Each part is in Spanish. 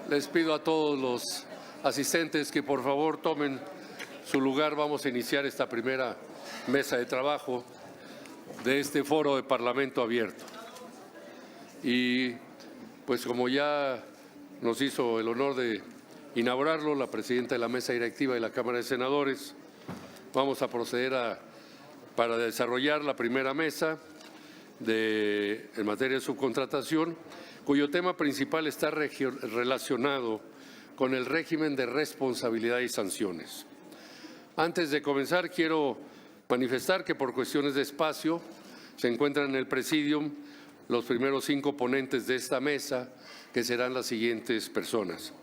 Les pido a todos los asistentes que por favor tomen su lugar. Vamos a iniciar esta primera mesa de trabajo de este foro de Parlamento abierto. Y pues como ya nos hizo el honor de inaugurarlo la presidenta de la mesa directiva de la Cámara de Senadores, vamos a proceder para desarrollar la primera mesa en materia de subcontratación, cuyo tema principal está relacionado con el régimen de responsabilidad y sanciones. Antes de comenzar, quiero manifestar que por cuestiones de espacio se encuentran en el presidium los primeros 5 ponentes de esta mesa, que serán las siguientes personas: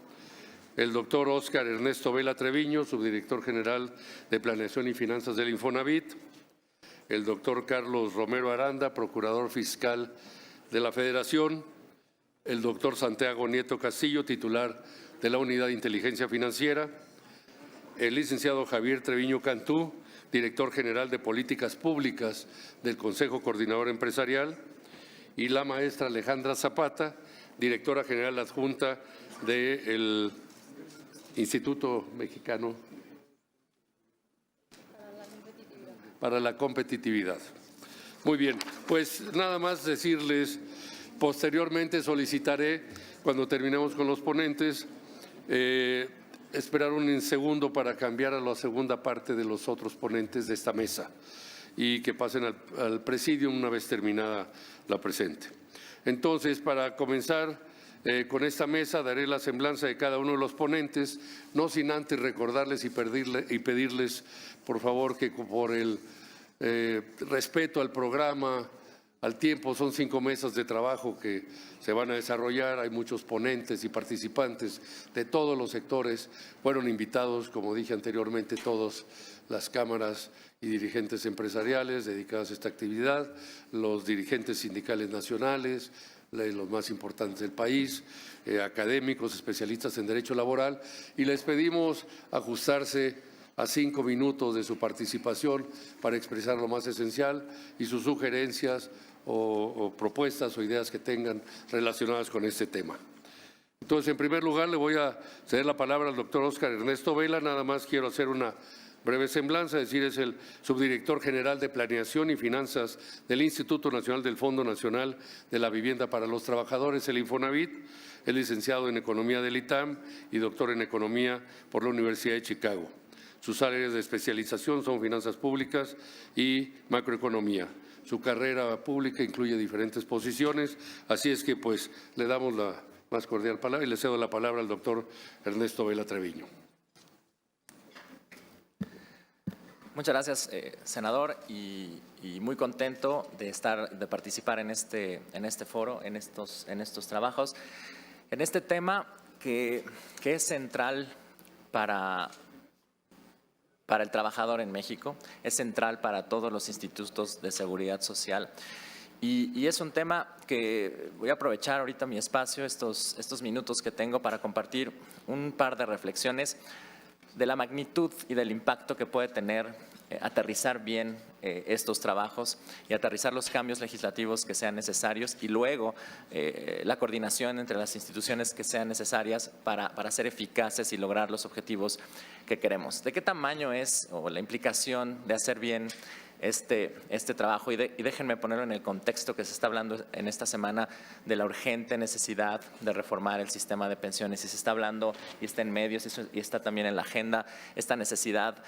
el doctor Óscar Ernesto Vela Treviño, subdirector general de Planeación y Finanzas del Infonavit; el doctor Carlos Romero Aranda, procurador fiscal de la Federación; el doctor Santiago Nieto Castillo, titular de la Unidad de Inteligencia Financiera; el licenciado Javier Treviño Cantú, director general de Políticas Públicas del Consejo Coordinador Empresarial; y la maestra Alejandra Zapata, directora general adjunta del Instituto Mexicano para la Competitividad. Muy bien, pues nada más decirles, posteriormente solicitaré, cuando terminemos con los ponentes, esperar un segundo para cambiar a la segunda parte de los otros ponentes de esta mesa y que pasen al presidium una vez terminada la presente. Entonces, para comenzar con esta mesa, daré la semblanza de cada uno de los ponentes, no sin antes recordarles y pedirles, por favor, que por el respeto al programa, al tiempo, son 5 mesas de trabajo que se van a desarrollar, hay muchos ponentes y participantes de todos los sectores, fueron invitados, como dije anteriormente, todas las cámaras y dirigentes empresariales dedicadas a esta actividad, los dirigentes sindicales nacionales, los más importantes del país, académicos, especialistas en derecho laboral, y les pedimos ajustarse a 5 minutos de su participación para expresar lo más esencial y sus sugerencias o propuestas o ideas que tengan relacionadas con este tema. Entonces, en primer lugar, le voy a ceder la palabra al doctor Óscar Ernesto Vela. Nada más quiero hacer una breve semblanza, es decir, es el subdirector general de Planeación y Finanzas del Instituto Nacional del Fondo Nacional de la Vivienda para los Trabajadores, el Infonavit, es licenciado en Economía del ITAM y doctor en Economía por la Universidad de Chicago. Sus áreas de especialización son finanzas públicas y macroeconomía. Su carrera pública incluye diferentes posiciones, así es que pues le damos la más cordial palabra y le cedo la palabra al doctor Ernesto Vela Treviño. Muchas gracias, senador, y muy contento de participar en este foro, en estos trabajos, en este tema que es central para el trabajador en México, es central para todos los institutos de seguridad social. Y es un tema que voy a aprovechar ahorita mi espacio, estos minutos que tengo, para compartir un par de reflexiones de la magnitud y del impacto que puede tener aterrizar bien estos trabajos y aterrizar los cambios legislativos que sean necesarios, y luego la coordinación entre las instituciones que sean necesarias para ser eficaces y lograr los objetivos que queremos. ¿De qué tamaño es o la implicación de hacer bien este trabajo? Y déjenme ponerlo en el contexto que se está hablando en esta semana de la urgente necesidad de reformar el sistema de pensiones, y se está hablando y está en medios y está también en la agenda esta necesidad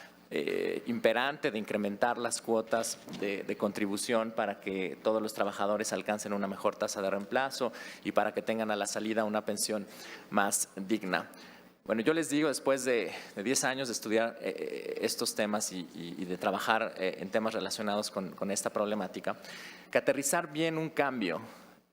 imperante de incrementar las cuotas de contribución para que todos los trabajadores alcancen una mejor tasa de reemplazo y para que tengan a la salida una pensión más digna. Bueno, yo les digo, después de 10 años de estudiar estos temas y de trabajar en temas relacionados con esta problemática, que aterrizar bien un cambio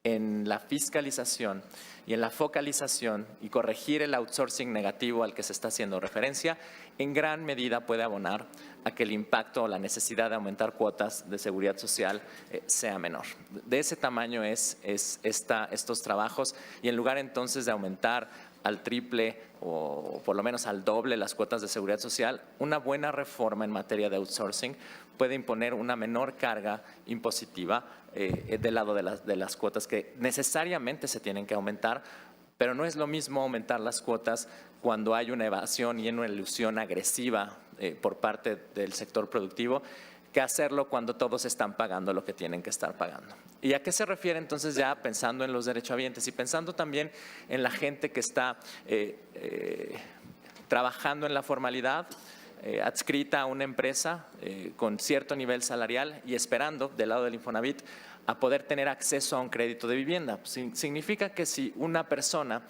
en la fiscalización y en la focalización y corregir el outsourcing negativo al que se está haciendo referencia, en gran medida puede abonar a que el impacto o la necesidad de aumentar cuotas de seguridad social sea menor. De ese tamaño es estos trabajos, y en lugar entonces de aumentar al triple o por lo menos al doble las cuotas de seguridad social, una buena reforma en materia de outsourcing puede imponer una menor carga impositiva del lado de las cuotas que necesariamente se tienen que aumentar Pero no es lo mismo aumentar las cuotas cuando hay una evasión y una ilusión agresiva por parte del sector productivo que hacerlo cuando todos están pagando lo que tienen que estar pagando. ¿Y a qué se refiere entonces ya pensando en los derechohabientes y pensando también en la gente que está trabajando en la formalidad, adscrita a una empresa con cierto nivel salarial y esperando del lado del Infonavit a poder tener acceso a un crédito de vivienda? Significa que si una persona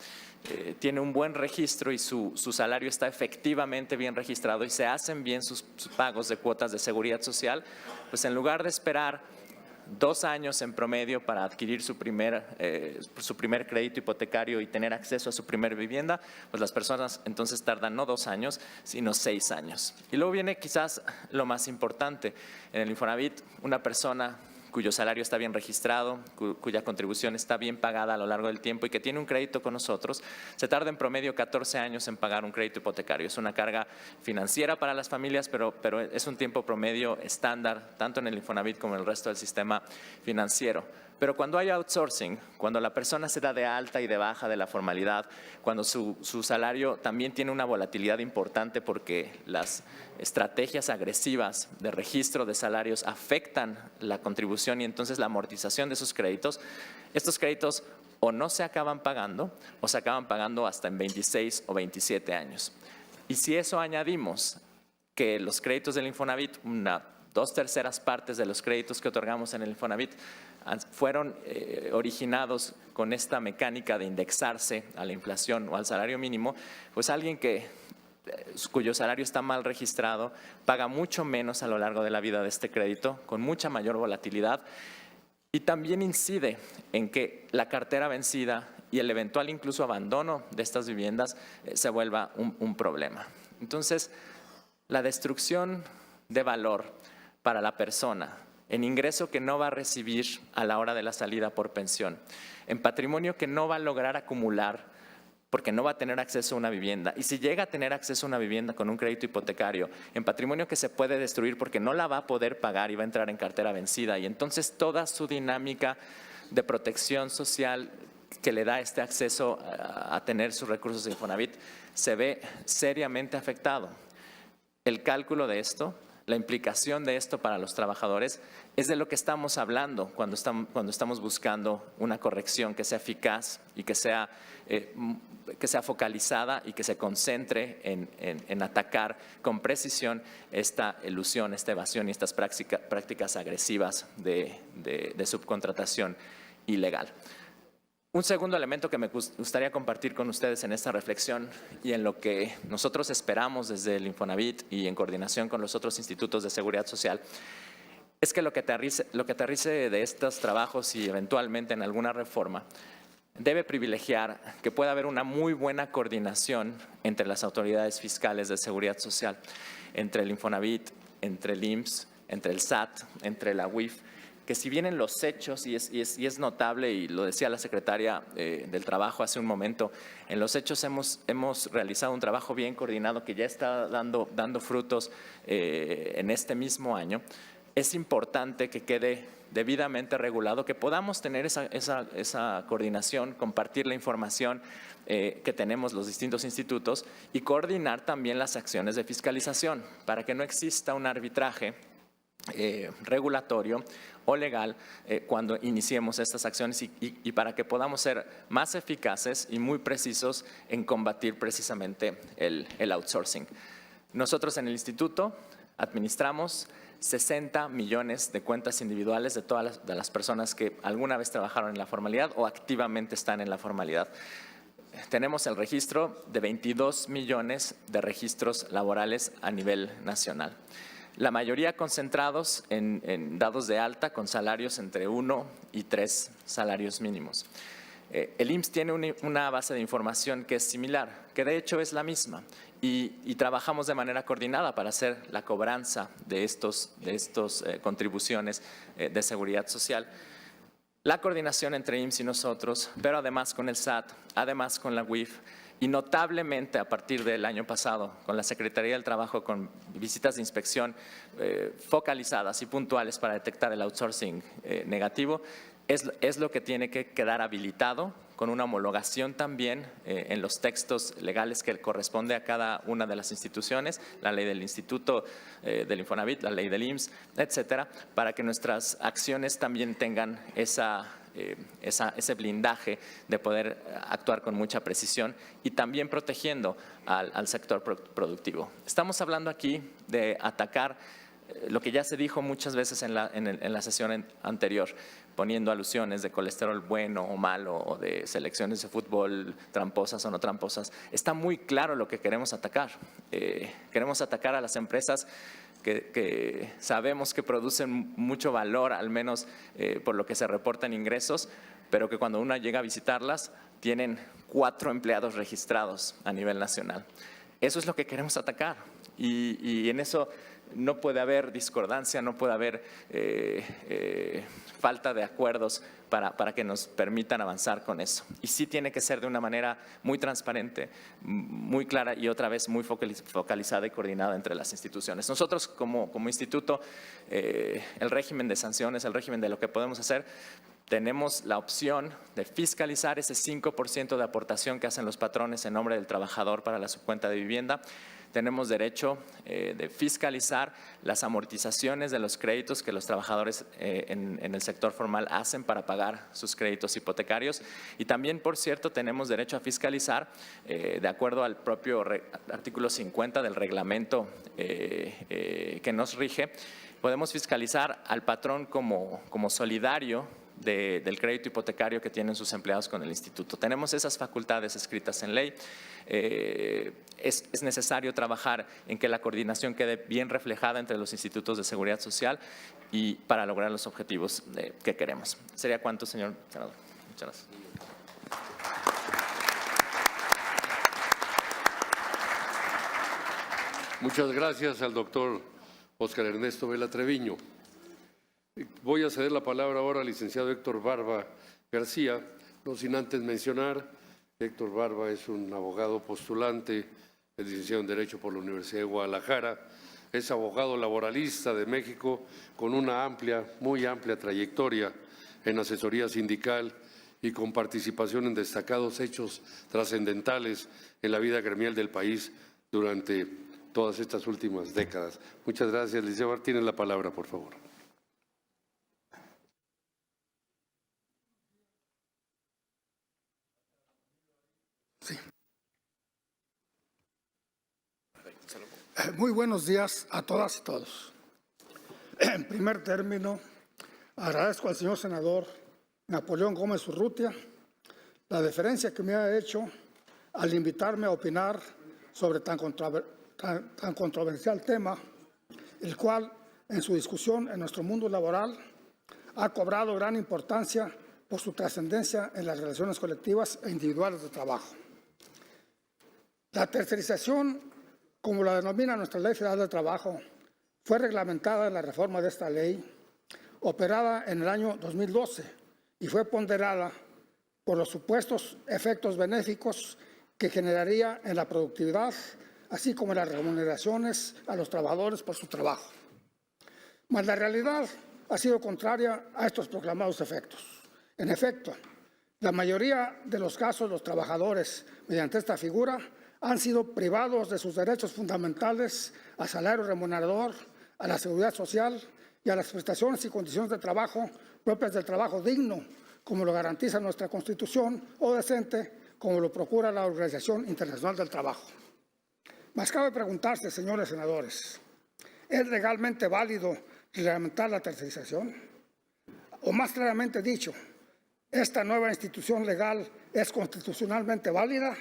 tiene un buen registro y su salario está efectivamente bien registrado y se hacen bien sus pagos de cuotas de seguridad social, pues en lugar de esperar 2 años en promedio para adquirir su primer crédito hipotecario y tener acceso a su primera vivienda, pues las personas entonces tardan no 2 años, sino 6 años. Y luego viene quizás lo más importante. En el Infonavit, una persona cuyo salario está bien registrado, cuya contribución está bien pagada a lo largo del tiempo y que tiene un crédito con nosotros, se tarda en promedio 14 años en pagar un crédito hipotecario. Es una carga financiera para las familias, pero es un tiempo promedio estándar, tanto en el Infonavit como en el resto del sistema financiero. Pero cuando hay outsourcing, cuando la persona se da de alta y de baja de la formalidad, cuando su salario también tiene una volatilidad importante porque las estrategias agresivas de registro de salarios afectan la contribución y entonces la amortización de esos créditos, estos créditos o no se acaban pagando o se acaban pagando hasta en 26 o 27 años. Y si eso añadimos que los créditos del Infonavit, 2/3 partes de los créditos que otorgamos en el Infonavit fueron originados con esta mecánica de indexarse a la inflación o al salario mínimo, pues alguien cuyo salario está mal registrado paga mucho menos a lo largo de la vida de este crédito, con mucha mayor volatilidad, y también incide en que la cartera vencida y el eventual incluso abandono de estas viviendas se vuelva un problema. Entonces, la destrucción de valor para la persona, en ingreso que no va a recibir a la hora de la salida por pensión, en patrimonio que no va a lograr acumular porque no va a tener acceso a una vivienda, y si llega a tener acceso a una vivienda con un crédito hipotecario, en patrimonio que se puede destruir porque no la va a poder pagar y va a entrar en cartera vencida, y entonces toda su dinámica de protección social que le da este acceso a tener sus recursos de Infonavit se ve seriamente afectado. El cálculo de esto, la implicación de esto para los trabajadores es de lo que estamos hablando cuando estamos buscando una corrección que sea eficaz y que sea focalizada y que se concentre en atacar con precisión esta elusión, esta evasión y estas prácticas agresivas de subcontratación ilegal. Un segundo elemento que me gustaría compartir con ustedes en esta reflexión y en lo que nosotros esperamos desde el Infonavit y en coordinación con los otros institutos de seguridad social es que lo que aterrice de estos trabajos y eventualmente en alguna reforma debe privilegiar que pueda haber una muy buena coordinación entre las autoridades fiscales de seguridad social, entre el Infonavit, entre el IMSS, entre el SAT, entre la UIF, que si bien en los hechos, y es notable, y lo decía la secretaria del Trabajo hace un momento, en los hechos hemos realizado un trabajo bien coordinado que ya está dando frutos en este mismo año, es importante que quede debidamente regulado, que podamos tener esa coordinación, compartir la información que tenemos los distintos institutos y coordinar también las acciones de fiscalización para que no exista un arbitraje regulatorio o legal cuando iniciemos estas acciones y para que podamos ser más eficaces y muy precisos en combatir precisamente el outsourcing. Nosotros en el instituto administramos 60 millones de cuentas individuales de todas las personas que alguna vez trabajaron en la formalidad o activamente están en la formalidad. Tenemos el registro de 22 millones de registros laborales a nivel nacional. La mayoría concentrados en dados de alta con salarios entre 1 y 3 salarios mínimos. El IMSS tiene una base de información que es similar, que de hecho es la misma, y trabajamos de manera coordinada para hacer la cobranza de estos contribuciones de seguridad social. La coordinación entre IMSS y nosotros, pero además con el SAT, además con la UIF, y notablemente a partir del año pasado con la Secretaría del Trabajo con visitas de inspección focalizadas y puntuales para detectar el outsourcing negativo, es lo que tiene que quedar habilitado con una homologación también en los textos legales que corresponde a cada una de las instituciones, la ley del Instituto del Infonavit, la ley del IMSS, etcétera, para que nuestras acciones también tengan ese blindaje de poder actuar con mucha precisión y también protegiendo al sector productivo. Estamos hablando aquí de atacar lo que ya se dijo muchas veces en la sesión anterior, poniendo alusiones de colesterol bueno o malo, o de selecciones de fútbol tramposas o no tramposas. Está muy claro lo que queremos atacar. Queremos atacar a las empresas que sabemos que producen mucho valor, al menos por lo que se reporta en ingresos, pero que cuando uno llega a visitarlas tienen 4 empleados registrados a nivel nacional. Eso es lo que queremos atacar y en eso no puede haber discordancia, no puede haber falta de acuerdos para que nos permitan avanzar con eso. Y sí tiene que ser de una manera muy transparente, muy clara y otra vez muy focalizada y coordinada entre las instituciones. Nosotros como instituto, el régimen de sanciones, el régimen de lo que podemos hacer, tenemos la opción de fiscalizar ese 5% de aportación que hacen los patrones en nombre del trabajador para la subcuenta de vivienda. Tenemos derecho de fiscalizar las amortizaciones de los créditos que los trabajadores en el sector formal hacen para pagar sus créditos hipotecarios. Y también, por cierto, tenemos derecho a fiscalizar, de acuerdo al propio artículo 50 del reglamento que nos rige, podemos fiscalizar al patrón como solidario del crédito hipotecario que tienen sus empleados con el instituto. Tenemos esas facultades escritas en ley. Es necesario trabajar en que la coordinación quede bien reflejada entre los institutos de seguridad social y para lograr los objetivos que queremos. ¿Sería cuánto, señor senador? Muchas gracias. Muchas gracias al doctor Óscar Ernesto Vela Treviño. Voy a ceder la palabra ahora al licenciado Héctor Barba García, no sin antes mencionar que Héctor Barba es un abogado postulante, es licenciado en Derecho por la Universidad de Guadalajara, es abogado laboralista de México con una muy amplia trayectoria en asesoría sindical y con participación en destacados hechos trascendentales en la vida gremial del país durante todas estas últimas décadas. Muchas gracias, licenciado. Tiene la palabra, por favor. Sí. Muy buenos días a todas y todos. En primer término, agradezco al señor senador Napoleón Gómez Urrutia la deferencia que me ha hecho al invitarme a opinar sobre tan controversial tema, el cual en su discusión en nuestro mundo laboral ha cobrado gran importancia por su trascendencia en las relaciones colectivas e individuales de trabajo. La tercerización, como la denomina nuestra Ley Federal del Trabajo, fue reglamentada en la reforma de esta ley, operada en el año 2012, y fue ponderada por los supuestos efectos benéficos que generaría en la productividad, así como en las remuneraciones a los trabajadores por su trabajo. Mas la realidad ha sido contraria a estos proclamados efectos. En efecto, la mayoría de los casos, los trabajadores, mediante esta figura, han sido privados de sus derechos fundamentales a salario remunerador, a la seguridad social y a las prestaciones y condiciones de trabajo propias del trabajo digno, como lo garantiza nuestra Constitución, o decente, como lo procura la Organización Internacional del Trabajo. Mas cabe preguntarse, señores senadores, ¿es legalmente válido reglamentar la tercerización? O más claramente dicho, ¿esta nueva institución legal es constitucionalmente válida?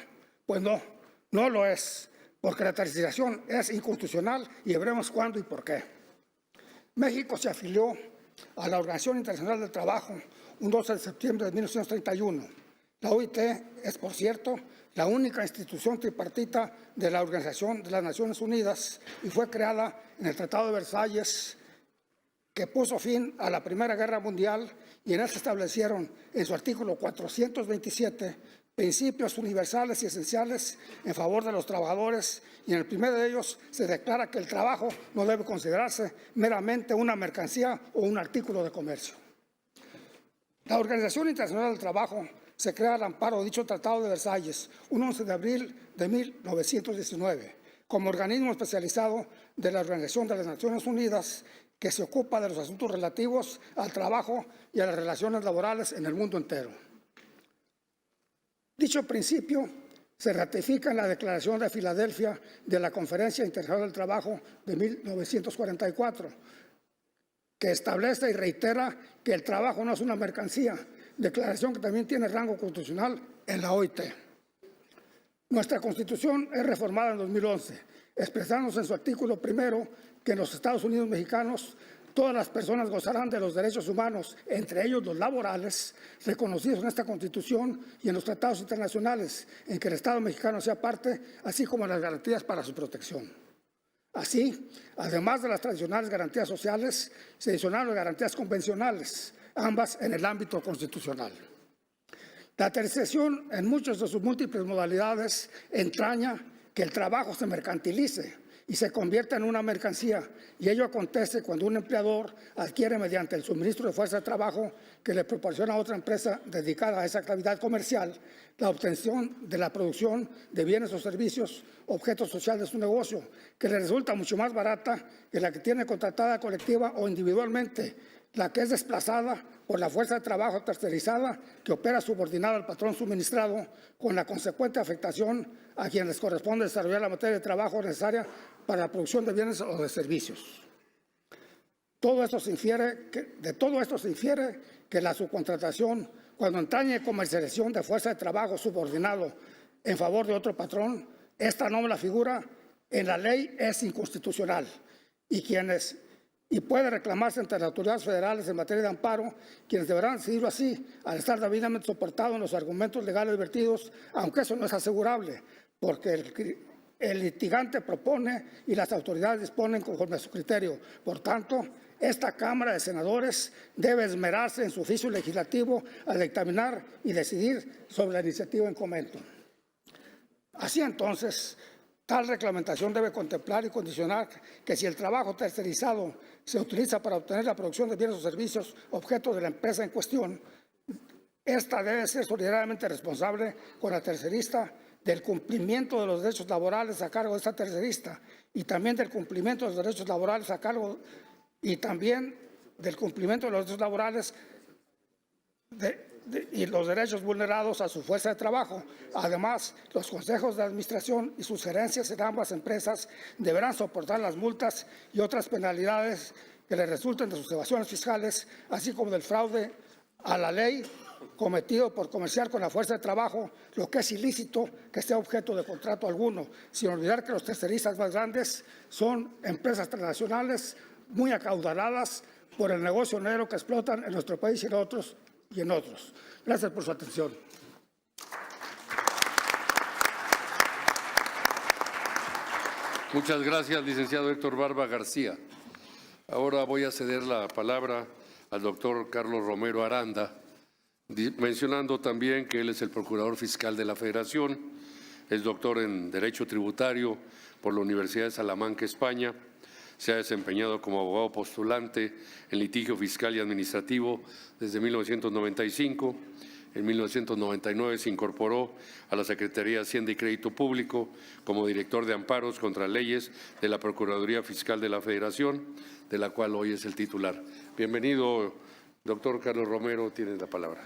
Pues no lo es, porque la tercerización es inconstitucional y veremos cuándo y por qué. México se afilió a la Organización Internacional del Trabajo un 12 de septiembre de 1931. La OIT es, por cierto, la única institución tripartita de la Organización de las Naciones Unidas y fue creada en el Tratado de Versalles, que puso fin a la Primera Guerra Mundial, y en él se establecieron en su artículo 427 principios universales y esenciales en favor de los trabajadores, y en el primero de ellos se declara que el trabajo no debe considerarse meramente una mercancía o un artículo de comercio. La Organización Internacional del Trabajo se crea al amparo de dicho Tratado de Versalles, un 11 de abril de 1919, como organismo especializado de la Organización de las Naciones Unidas que se ocupa de los asuntos relativos al trabajo y a las relaciones laborales en el mundo entero. Dicho principio se ratifica en la Declaración de Filadelfia de la Conferencia Internacional del Trabajo de 1944, que establece y reitera que el trabajo no es una mercancía, declaración que también tiene rango constitucional en la OIT. Nuestra Constitución es reformada en 2011, expresándose en su artículo primero que en los Estados Unidos mexicanos todas las personas gozarán de los derechos humanos, entre ellos los laborales, reconocidos en esta Constitución y en los tratados internacionales en que el Estado mexicano sea parte, así como las garantías para su protección. Así, además de las tradicionales garantías sociales, se adicionaron las garantías convencionales, ambas en el ámbito constitucional. La tercerización en muchas de sus múltiples modalidades entraña que el trabajo se mercantilice y se convierta en una mercancía, y ello acontece cuando un empleador adquiere mediante el suministro de fuerza de trabajo que le proporciona a otra empresa dedicada a esa actividad comercial la obtención de la producción de bienes o servicios, objeto social de su negocio, que le resulta mucho más barata que la que tiene contratada colectiva o individualmente, la que es desplazada por la fuerza de trabajo tercerizada que opera subordinada al patrón suministrado, con la consecuente afectación a quienes les corresponde desarrollar la materia de trabajo necesaria para la producción de bienes o de servicios. De todo esto se infiere que la subcontratación, cuando entrañe comercialización de fuerza de trabajo subordinado en favor de otro patrón, esta nómina figura en la ley es inconstitucional y puede reclamarse ante las autoridades federales en materia de amparo, quienes deberán decidirlo así al estar debidamente soportado en los argumentos legales vertidos, aunque eso no es asegurable, porque el litigante propone y las autoridades disponen conforme a su criterio. Por tanto, esta Cámara de Senadores debe esmerarse en su oficio legislativo al dictaminar y decidir sobre la iniciativa en comento. Así entonces, tal reglamentación debe contemplar y condicionar que si el trabajo tercerizado se utiliza para obtener la producción de bienes o servicios objeto de la empresa en cuestión, esta debe ser solidariamente responsable con la tercerista del cumplimiento de los derechos laborales a cargo de esta tercerista y también del cumplimiento de los derechos laborales a cargo y también del cumplimiento de los derechos laborales y los derechos vulnerados a su fuerza de trabajo. Además, los consejos de administración y sus gerencias en ambas empresas deberán soportar las multas y otras penalidades que les resulten de sus evasiones fiscales, así como del fraude a la ley cometido por comerciar con la fuerza de trabajo, lo que es ilícito que sea objeto de contrato alguno, sin olvidar que los terceristas más grandes son empresas transnacionales muy acaudaladas por el negocio negro que explotan en nuestro país y en otros. Gracias por su atención. Muchas gracias, licenciado Héctor Barba García. Ahora voy a ceder la palabra al doctor Carlos Romero Aranda, mencionando también que él es el Procurador Fiscal de la Federación, es doctor en Derecho Tributario por la Universidad de Salamanca, España. Se ha desempeñado como abogado postulante en litigio fiscal y administrativo desde 1995. En 1999 se incorporó a la Secretaría de Hacienda y Crédito Público como director de amparos contra leyes de la Procuraduría Fiscal de la Federación, de la cual hoy es el titular. Bienvenido, doctor Carlos Romero, tienes la palabra.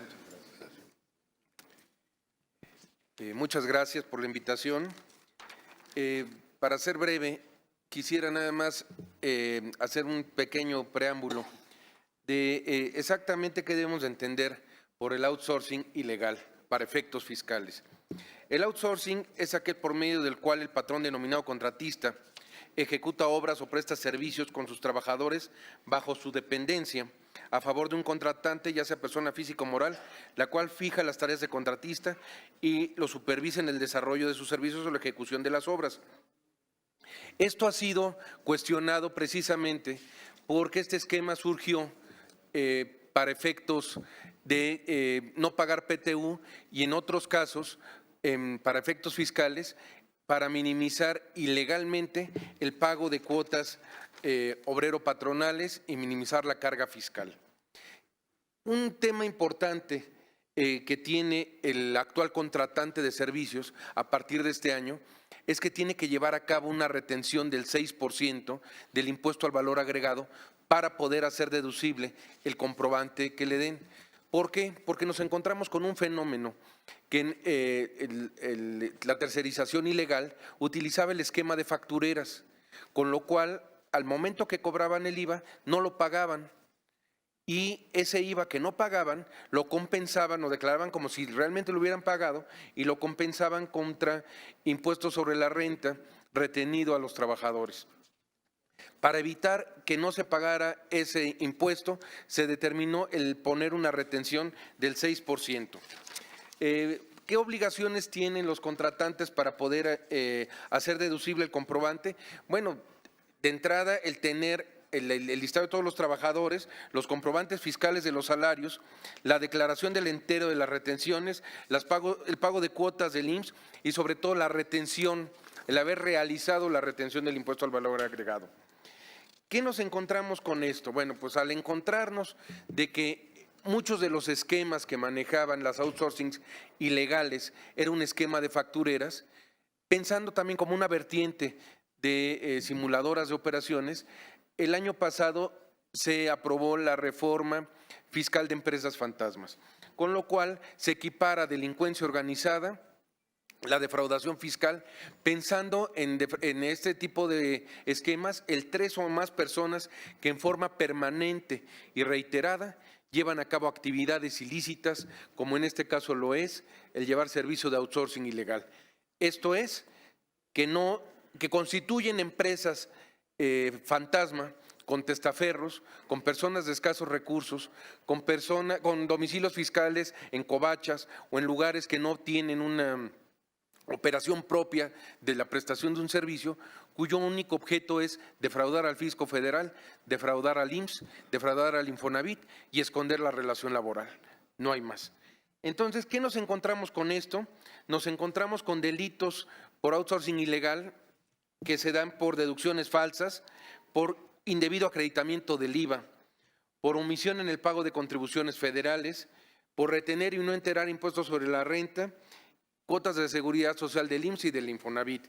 Muchas gracias por la invitación. Para ser breve, quisiera nada más hacer un pequeño preámbulo de exactamente qué debemos de entender por el outsourcing ilegal para efectos fiscales. El outsourcing es aquel por medio del cual el patrón denominado contratista ejecuta obras o presta servicios con sus trabajadores bajo su dependencia a favor de un contratante, ya sea persona física o moral, la cual fija las tareas de contratista y lo supervisa en el desarrollo de sus servicios o la ejecución de las obras. Esto ha sido cuestionado precisamente porque este esquema surgió para efectos de no pagar PTU y en otros casos para efectos fiscales para minimizar ilegalmente el pago de cuotas obrero-patronales y minimizar la carga fiscal. Un tema importante que tiene el actual contratante de servicios a partir de este año es que tiene que llevar a cabo una retención del 6% del impuesto al valor agregado para poder hacer deducible el comprobante que le den. ¿Por qué? Porque nos encontramos con un fenómeno que la tercerización ilegal utilizaba el esquema de factureras, con lo cual al momento que cobraban el IVA no lo pagaban. Y ese IVA que no pagaban lo compensaban o declaraban como si realmente lo hubieran pagado y lo compensaban contra impuestos sobre la renta retenido a los trabajadores. Para evitar que no se pagara ese impuesto, se determinó el poner una retención del 6%. ¿Qué obligaciones tienen los contratantes para poder hacer deducible el comprobante? Bueno, de entrada, el tener el listado de todos los trabajadores, los comprobantes fiscales de los salarios, la declaración del entero de las retenciones, el pago de cuotas del IMSS y sobre todo la retención, el haber realizado la retención del impuesto al valor agregado. ¿Qué nos encontramos con esto? Bueno, pues al encontrarnos de que muchos de los esquemas que manejaban las outsourcings ilegales era un esquema de factureras, pensando también como una vertiente de simuladoras de operaciones, el año pasado se aprobó la reforma fiscal de empresas fantasmas, con lo cual se equipara delincuencia organizada, la defraudación fiscal, pensando en este tipo de esquemas, el 3 o más personas que en forma permanente y reiterada llevan a cabo actividades ilícitas, como en este caso lo es el llevar servicio de outsourcing ilegal. Esto es, que constituyen empresas fantasma, con testaferros, con personas de escasos recursos, con domicilios fiscales en covachas o en lugares que no tienen una operación propia de la prestación de un servicio, cuyo único objeto es defraudar al Fisco Federal, defraudar al IMSS, defraudar al Infonavit y esconder la relación laboral. No hay más. Entonces, ¿qué nos encontramos con esto? Nos encontramos con delitos por outsourcing ilegal que se dan por deducciones falsas, por indebido acreditamiento del IVA, por omisión en el pago de contribuciones federales, por retener y no enterar impuestos sobre la renta, cuotas de seguridad social del IMSS y del Infonavit.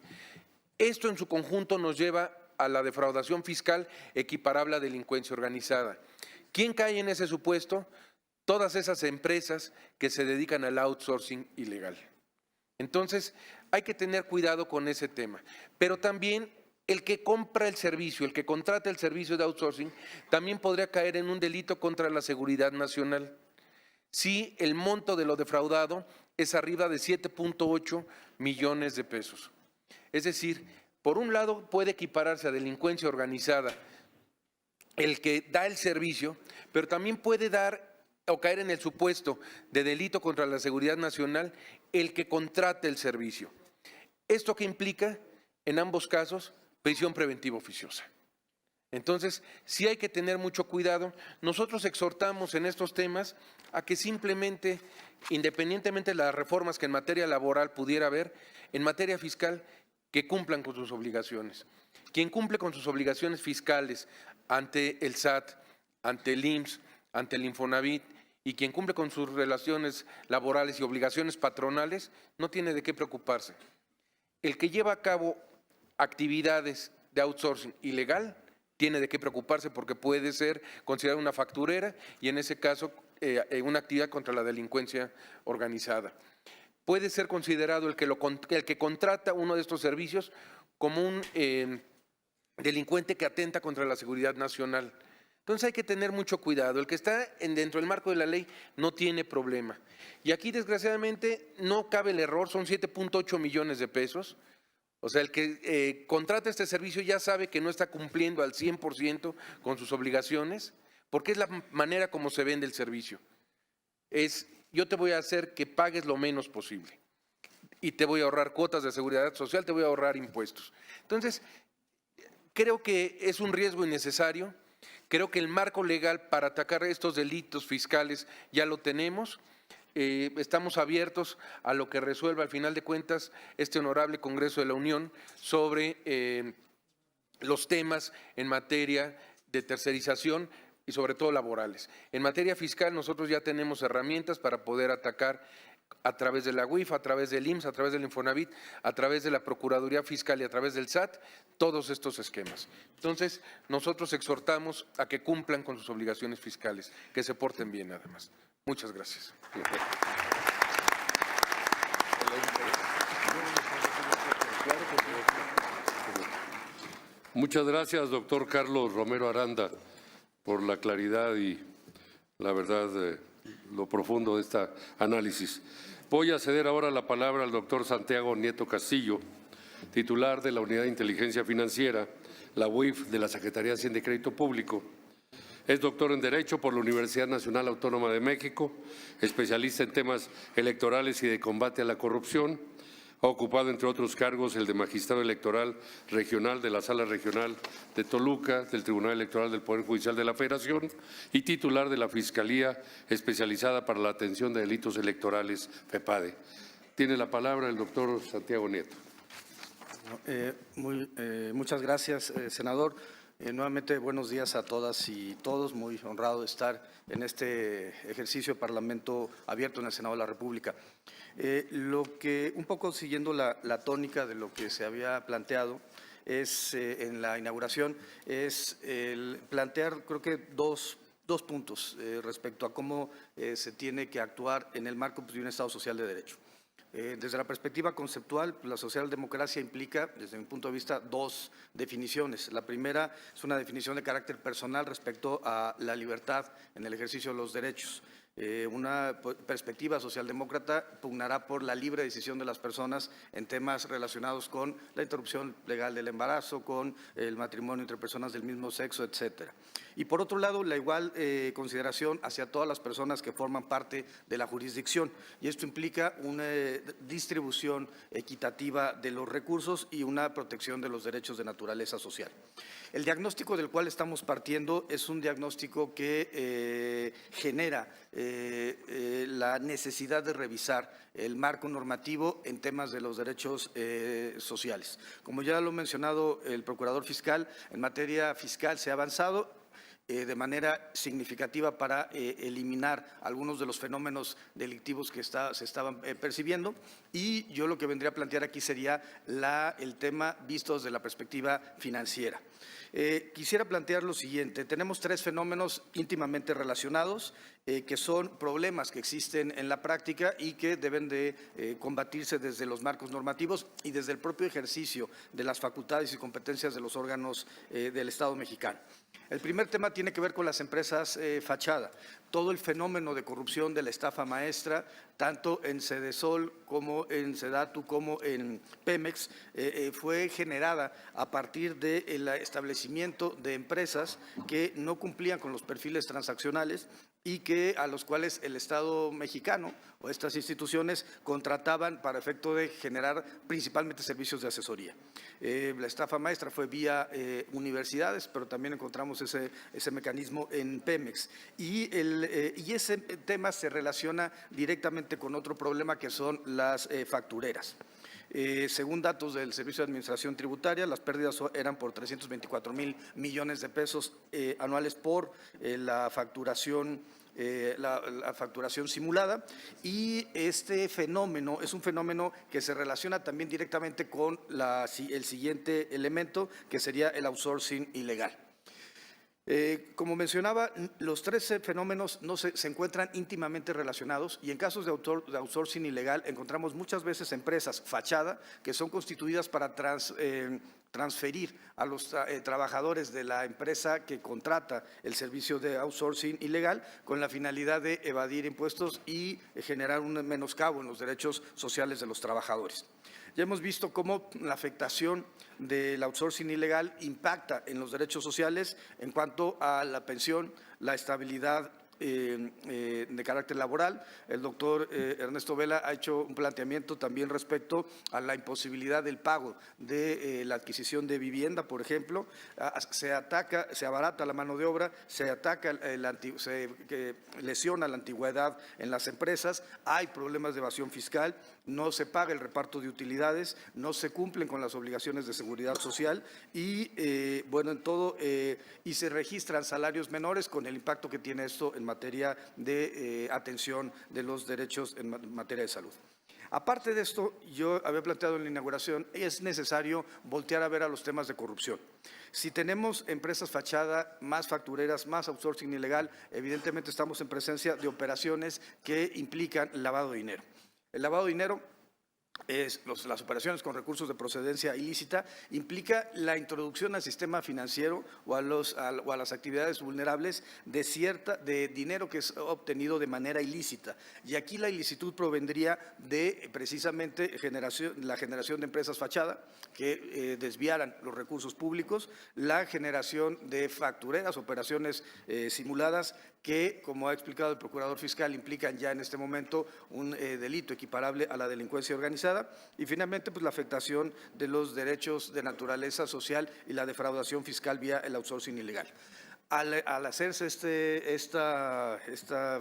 Esto en su conjunto nos lleva a la defraudación fiscal equiparable a delincuencia organizada. ¿Quién cae en ese supuesto? Todas esas empresas que se dedican al outsourcing ilegal. Entonces, hay que tener cuidado con ese tema. Pero también el que compra el servicio, el que contrata el servicio de outsourcing, también podría caer en un delito contra la seguridad nacional. Si el monto de lo defraudado es arriba de 7.8 millones de pesos. Es decir, por un lado puede equipararse a delincuencia organizada el que da el servicio, pero también puede dar o caer en el supuesto de delito contra la seguridad nacional el que contrate el servicio. ¿Esto qué implica? En ambos casos, prisión preventiva oficiosa. Entonces, sí hay que tener mucho cuidado. Nosotros exhortamos en estos temas a que simplemente, independientemente de las reformas que en materia laboral pudiera haber, en materia fiscal, que cumplan con sus obligaciones. Quien cumple con sus obligaciones fiscales ante el SAT, ante el IMSS, ante el Infonavit, y quien cumple con sus relaciones laborales y obligaciones patronales, no tiene de qué preocuparse. El que lleva a cabo actividades de outsourcing ilegal tiene de qué preocuparse porque puede ser considerado una facturera y en ese caso una actividad contra la delincuencia organizada. Puede ser considerado el que contrata uno de estos servicios como un delincuente que atenta contra la seguridad nacional. Entonces hay que tener mucho cuidado. El que está dentro del marco de la ley no tiene problema. Y aquí desgraciadamente no cabe el error, son 7.8 millones de pesos. O sea, el que contrata este servicio ya sabe que no está cumpliendo al 100% con sus obligaciones, porque es la manera como se vende el servicio. Yo te voy a hacer que pagues lo menos posible y te voy a ahorrar cuotas de seguridad social, te voy a ahorrar impuestos. Entonces, creo que es un riesgo innecesario. Creo que el marco legal para atacar estos delitos fiscales ya lo tenemos. Estamos abiertos a lo que resuelva al final de cuentas este honorable Congreso de la Unión sobre los temas en materia de tercerización, y sobre todo laborales. En materia fiscal nosotros ya tenemos herramientas para poder atacar a través de la UIF, a través del IMSS, a través del Infonavit, a través de la Procuraduría Fiscal y a través del SAT, todos estos esquemas. Entonces, nosotros exhortamos a que cumplan con sus obligaciones fiscales, que se porten bien nada más. Muchas gracias. Muchas gracias, doctor Carlos Romero Aranda, por la claridad y la verdad, lo profundo de este análisis. Voy a ceder ahora la palabra al doctor Santiago Nieto Castillo, titular de la Unidad de Inteligencia Financiera, la UIF de la Secretaría de Hacienda y Crédito Público. Es doctor en Derecho por la Universidad Nacional Autónoma de México, especialista en temas electorales y de combate a la corrupción. Ha ocupado, entre otros cargos, el de magistrado electoral regional de la Sala Regional de Toluca, del Tribunal Electoral del Poder Judicial de la Federación y titular de la Fiscalía Especializada para la Atención de Delitos Electorales, FEPADE. Tiene la palabra el doctor Santiago Nieto. Muchas gracias, senador. Nuevamente, buenos días a todas y todos. Muy honrado de estar en este ejercicio de Parlamento abierto en el Senado de la República. Lo que, un poco siguiendo la tónica de lo que se había planteado, es en la inauguración, es el plantear, creo que dos puntos respecto a cómo se tiene que actuar en el marco de un Estado social de derecho. Desde la perspectiva conceptual, la socialdemocracia implica, desde mi punto de vista, dos definiciones. La primera es una definición de carácter personal respecto a la libertad en el ejercicio de los derechos. Una perspectiva socialdemócrata pugnará por la libre decisión de las personas en temas relacionados con la interrupción legal del embarazo, con el matrimonio entre personas del mismo sexo, etcétera. Y por otro lado, la igual consideración hacia todas las personas que forman parte de la jurisdicción. Y esto implica una distribución equitativa de los recursos y una protección de los derechos de naturaleza social. El diagnóstico del cual estamos partiendo es un diagnóstico que genera la necesidad de revisar el marco normativo en temas de los derechos sociales. Como ya lo ha mencionado el Procurador Fiscal, en materia fiscal se ha avanzado de manera significativa para eliminar algunos de los fenómenos delictivos que se estaban percibiendo, y yo lo que vendría a plantear aquí sería el tema visto desde la perspectiva financiera. Quisiera plantear lo siguiente: tenemos tres fenómenos íntimamente relacionados que son problemas que existen en la práctica y que deben de combatirse desde los marcos normativos y desde el propio ejercicio de las facultades y competencias de los órganos del Estado mexicano. El primer tema tiene que ver con las empresas fachada. Todo el fenómeno de corrupción de la estafa maestra, tanto en Sedesol como en Sedatu como en Pemex, fue generada a partir del establecimiento de empresas que no cumplían con los perfiles transaccionales y a los cuales el Estado mexicano o estas instituciones contrataban para efecto de generar principalmente servicios de asesoría. La estafa maestra fue vía universidades, pero también encontramos ese mecanismo en Pemex. Y ese tema se relaciona directamente con otro problema que son las factureras. Según datos del Servicio de Administración Tributaria, las pérdidas eran por 324,000 millones de pesos anuales por la facturación simulada, y este fenómeno es un fenómeno que se relaciona también directamente con el siguiente elemento, que sería el outsourcing ilegal. Como mencionaba, los tres fenómenos se encuentran íntimamente relacionados, y en casos de outsourcing ilegal encontramos muchas veces empresas fachada que son constituidas para transferir a los trabajadores de la empresa que contrata el servicio de outsourcing ilegal con la finalidad de evadir impuestos y generar un menoscabo en los derechos sociales de los trabajadores. Ya hemos visto cómo la afectación del outsourcing ilegal impacta en los derechos sociales en cuanto a la pensión, la estabilidad de carácter laboral. El doctor Ernesto Vela ha hecho un planteamiento también respecto a la imposibilidad del pago de la adquisición de vivienda, por ejemplo. Se abarata la mano de obra, se lesiona la antigüedad en las empresas, hay problemas de evasión fiscal no se paga el reparto de utilidades, no se cumplen con las obligaciones de seguridad social y, bueno, en todo, y se registran salarios menores con el impacto que tiene esto en materia de atención de los derechos en materia de salud. Aparte de esto, yo había planteado en la inauguración, es necesario voltear a ver a los temas de corrupción. Si tenemos empresas fachada, más factureras, más outsourcing ilegal, evidentemente estamos en presencia de operaciones que implican lavado de dinero. El lavado de dinero es las operaciones con recursos de procedencia ilícita, implica la introducción al sistema financiero o a las actividades vulnerables de dinero que es obtenido de manera ilícita. Y aquí la ilicitud provendría de precisamente la generación de empresas fachada que desviaran los recursos públicos, la generación de factureras, operaciones simuladas que, como ha explicado el procurador fiscal, implican ya en este momento un delito equiparable a la delincuencia organizada, y finalmente pues la afectación de los derechos de naturaleza social y la defraudación fiscal vía el outsourcing ilegal. Al hacerse esta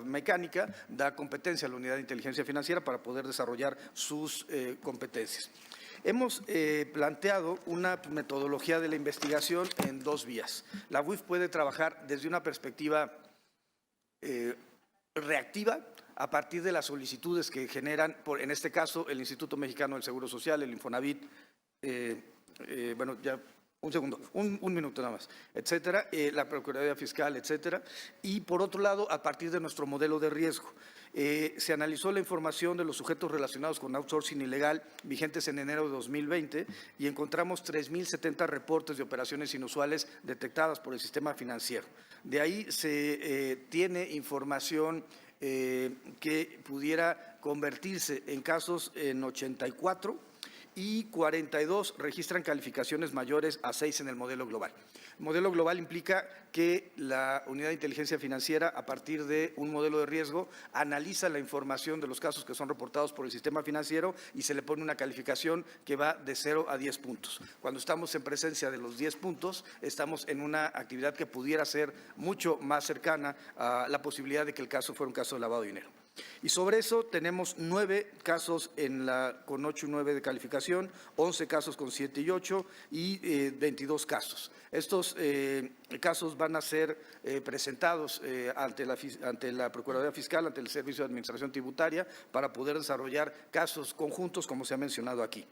mecánica, da competencia a la Unidad de Inteligencia Financiera para poder desarrollar sus competencias. Hemos planteado una metodología de la investigación en dos vías. La UIF puede trabajar desde una perspectiva reactiva a partir de las solicitudes que generan, en este caso, el Instituto Mexicano del Seguro Social, el Infonavit, bueno, ya un segundo, un minuto nada más, etcétera, la Procuraduría Fiscal, etcétera. Y por otro lado, a partir de nuestro modelo de riesgo, se analizó la información de los sujetos relacionados con outsourcing ilegal vigentes en enero de 2020 y encontramos 3.070 reportes de operaciones inusuales detectadas por el sistema financiero. De ahí se tiene información que pudiera convertirse en casos en 84 y 42 registran calificaciones mayores a 6 en el modelo global. El modelo global implica que la Unidad de Inteligencia Financiera, a partir de un modelo de riesgo, analiza la información de los casos que son reportados por el sistema financiero y se le pone una calificación que va de 0 a 10 puntos. Cuando estamos en presencia de los 10 puntos, estamos en una actividad que pudiera ser mucho más cercana a la posibilidad de que el caso fuera un caso de lavado de dinero. Y sobre eso tenemos 9 casos con 8 y 9 de calificación, 11 casos con 7 y 8 y 22 casos. Estos casos van a ser presentados ante la Procuraduría Fiscal, ante el Servicio de Administración Tributaria, para poder desarrollar casos conjuntos, como se ha mencionado aquí.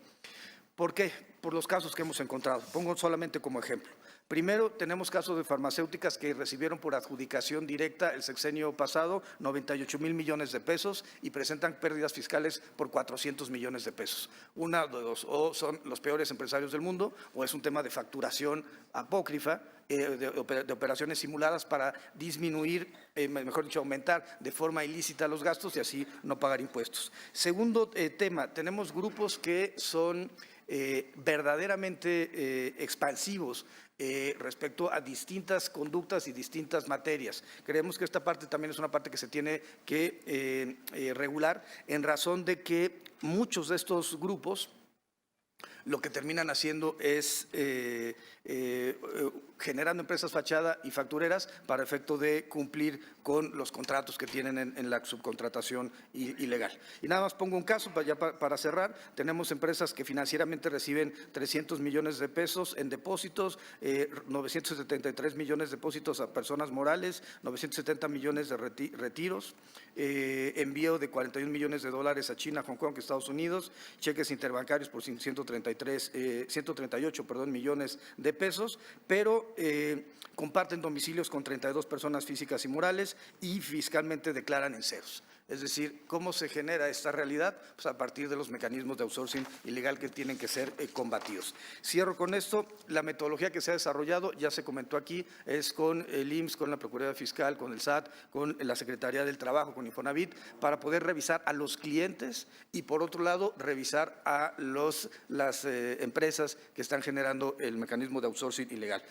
¿Por qué? Por los casos que hemos encontrado. Pongo solamente como ejemplo. Primero, tenemos casos de farmacéuticas que recibieron por adjudicación directa el sexenio pasado 98,000 millones de pesos y presentan pérdidas fiscales por 400 millones de pesos. Una de dos, o son los peores empresarios del mundo o es un tema de facturación apócrifa, de operaciones simuladas para disminuir, mejor dicho, aumentar de forma ilícita los gastos y así no pagar impuestos. Segundo tema, tenemos grupos que son verdaderamente expansivos respecto a distintas conductas y distintas materias. Creemos que esta parte también es una parte que se tiene que regular en razón de que muchos de estos grupos lo que terminan haciendo es generando empresas fachada y factureras para efecto de cumplir con los contratos que tienen en la subcontratación ilegal. Y nada más pongo un caso para cerrar. Tenemos empresas que financieramente reciben 300 millones de pesos en depósitos, 973 millones de depósitos a personas morales, 970 millones de retiros, envío de 41 millones de dólares a China, Hong Kong, Estados Unidos, cheques interbancarios por 138 millones de pesos, pero comparten domicilios con 32 personas físicas y morales y fiscalmente declaran en ceros. Es decir, ¿cómo se genera esta realidad? Pues a partir de los mecanismos de outsourcing ilegal que tienen que ser combatidos. Cierro con esto. La metodología que se ha desarrollado, ya se comentó aquí, es con el IMSS, con la Procuraduría Fiscal, con el SAT, con la Secretaría del Trabajo, con Infonavit, para poder revisar a los clientes y, por otro lado, revisar a las empresas que están generando el mecanismo de outsourcing ilegal.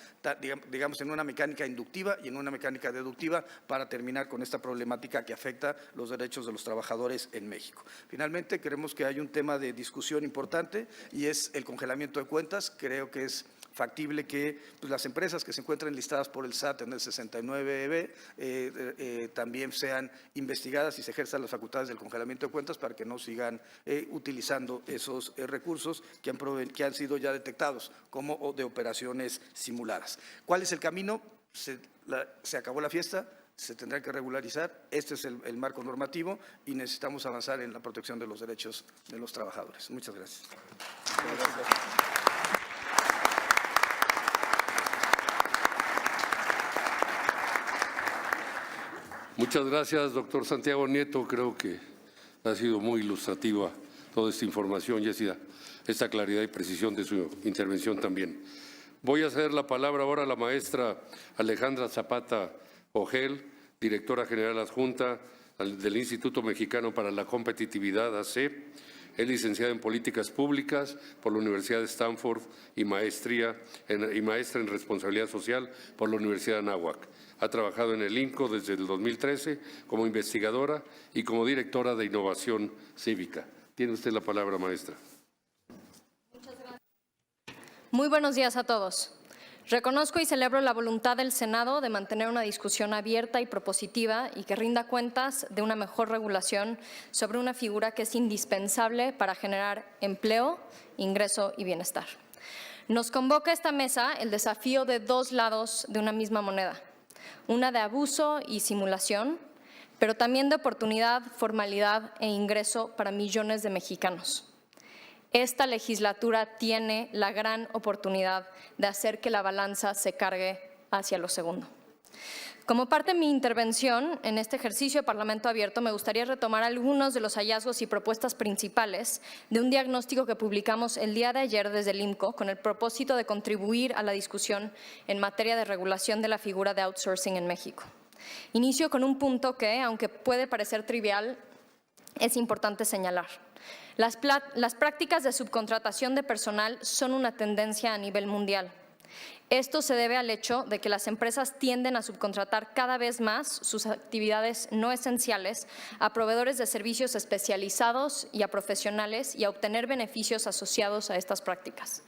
Digamos, en una mecánica inductiva y en una mecánica deductiva para terminar con esta problemática que afecta los derechos de los trabajadores en México. Finalmente, creemos que hay un tema de discusión importante y es el congelamiento de cuentas. Creo que es factible que pues, las empresas que se encuentren listadas por el SAT en el 69B también sean investigadas y se ejerzan las facultades del congelamiento de cuentas para que no sigan utilizando esos recursos que han sido ya detectados como de operaciones simuladas. ¿Cuál es el camino? Se acabó la fiesta, se tendrá que regularizar. Este es el marco normativo y necesitamos avanzar en la protección de los derechos de los trabajadores. Muchas gracias. Muchas gracias, doctor Santiago Nieto. Creo que ha sido muy ilustrativa toda esta información y esta claridad y precisión de su intervención también. Voy a ceder la palabra ahora a la maestra Alejandra Zapata Ogel, directora general adjunta del Instituto Mexicano para la Competitividad, AC. Es licenciada en Políticas Públicas por la Universidad de Stanford y maestra en Responsabilidad Social por la Universidad de Anáhuac. Ha trabajado en el INCO desde el 2013 como investigadora y como directora de Innovación Cívica. Tiene usted la palabra, maestra. Muchas gracias. Muy buenos días a todos. Reconozco y celebro la voluntad del Senado de mantener una discusión abierta y propositiva y que rinda cuentas de una mejor regulación sobre una figura que es indispensable para generar empleo, ingreso y bienestar. Nos convoca esta mesa el desafío de dos lados de una misma moneda, una de abuso y simulación, pero también de oportunidad, formalidad e ingreso para millones de mexicanos. Esta legislatura tiene la gran oportunidad de hacer que la balanza se cargue hacia lo segundo. Como parte de mi intervención en este ejercicio de Parlamento Abierto, me gustaría retomar algunos de los hallazgos y propuestas principales de un diagnóstico que publicamos el día de ayer desde el IMCO con el propósito de contribuir a la discusión en materia de regulación de la figura de outsourcing en México. Inicio con un punto que, aunque puede parecer trivial, es importante señalar. Las prácticas de subcontratación de personal son una tendencia a nivel mundial. Esto se debe al hecho de que las empresas tienden a subcontratar cada vez más sus actividades no esenciales a proveedores de servicios especializados y a profesionales y a obtener beneficios asociados a estas prácticas.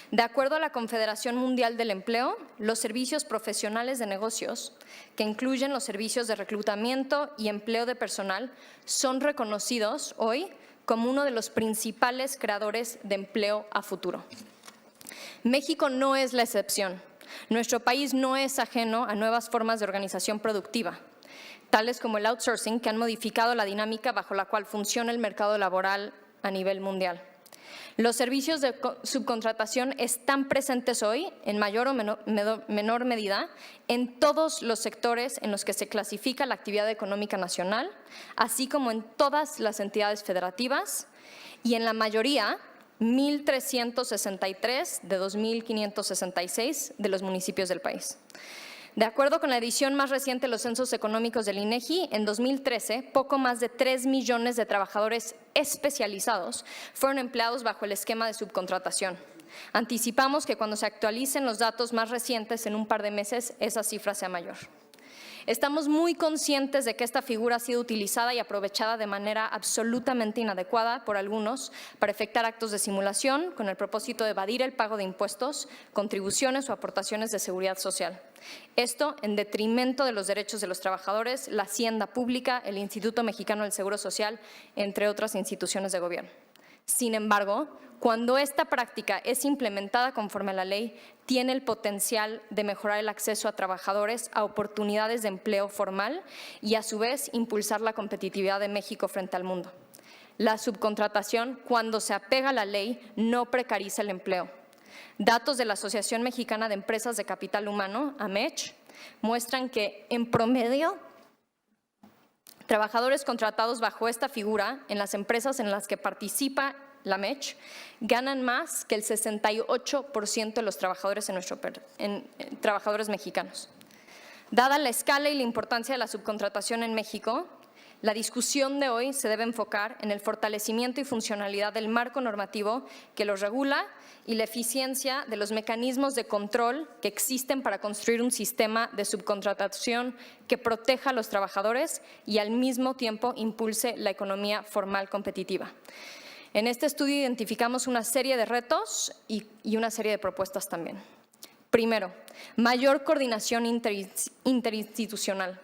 De acuerdo a la Confederación Mundial del Empleo, los servicios profesionales de negocios, que incluyen los servicios de reclutamiento y empleo de personal, son reconocidos hoy como uno de los principales creadores de empleo a futuro. México no es la excepción. Nuestro país no es ajeno a nuevas formas de organización productiva, tales como el outsourcing, que han modificado la dinámica bajo la cual funciona el mercado laboral a nivel mundial. Los servicios de subcontratación están presentes hoy, en mayor o menor medida, en todos los sectores en los que se clasifica la actividad económica nacional, así como en todas las entidades federativas y en la mayoría, 1,363 de 2,566 de los municipios del país. De acuerdo con la edición más reciente de los censos económicos del INEGI, en 2013, poco más de 3 millones de trabajadores especializados fueron empleados bajo el esquema de subcontratación. Anticipamos que cuando se actualicen los datos más recientes en un par de meses, esa cifra sea mayor. Estamos muy conscientes de que esta figura ha sido utilizada y aprovechada de manera absolutamente inadecuada por algunos para efectuar actos de simulación con el propósito de evadir el pago de impuestos, contribuciones o aportaciones de seguridad social. Esto en detrimento de los derechos de los trabajadores, la hacienda pública, el Instituto Mexicano del Seguro Social, entre otras instituciones de gobierno. Sin embargo, cuando esta práctica es implementada conforme a la ley, tiene el potencial de mejorar el acceso a trabajadores a oportunidades de empleo formal y, a su vez, impulsar la competitividad de México frente al mundo. La subcontratación, cuando se apega a la ley, no precariza el empleo. Datos de la Asociación Mexicana de Empresas de Capital Humano, AMECH, muestran que, en promedio, trabajadores contratados bajo esta figura en las empresas en las que participa la MECH ganan más que el 68% de los trabajadores trabajadores mexicanos. Dada la escala y la importancia de la subcontratación en México, la discusión de hoy se debe enfocar en el fortalecimiento y funcionalidad del marco normativo que los regula y la eficiencia de los mecanismos de control que existen para construir un sistema de subcontratación que proteja a los trabajadores y al mismo tiempo impulse la economía formal competitiva. En este estudio identificamos una serie de retos y una serie de propuestas también. Primero, mayor coordinación interinstitucional.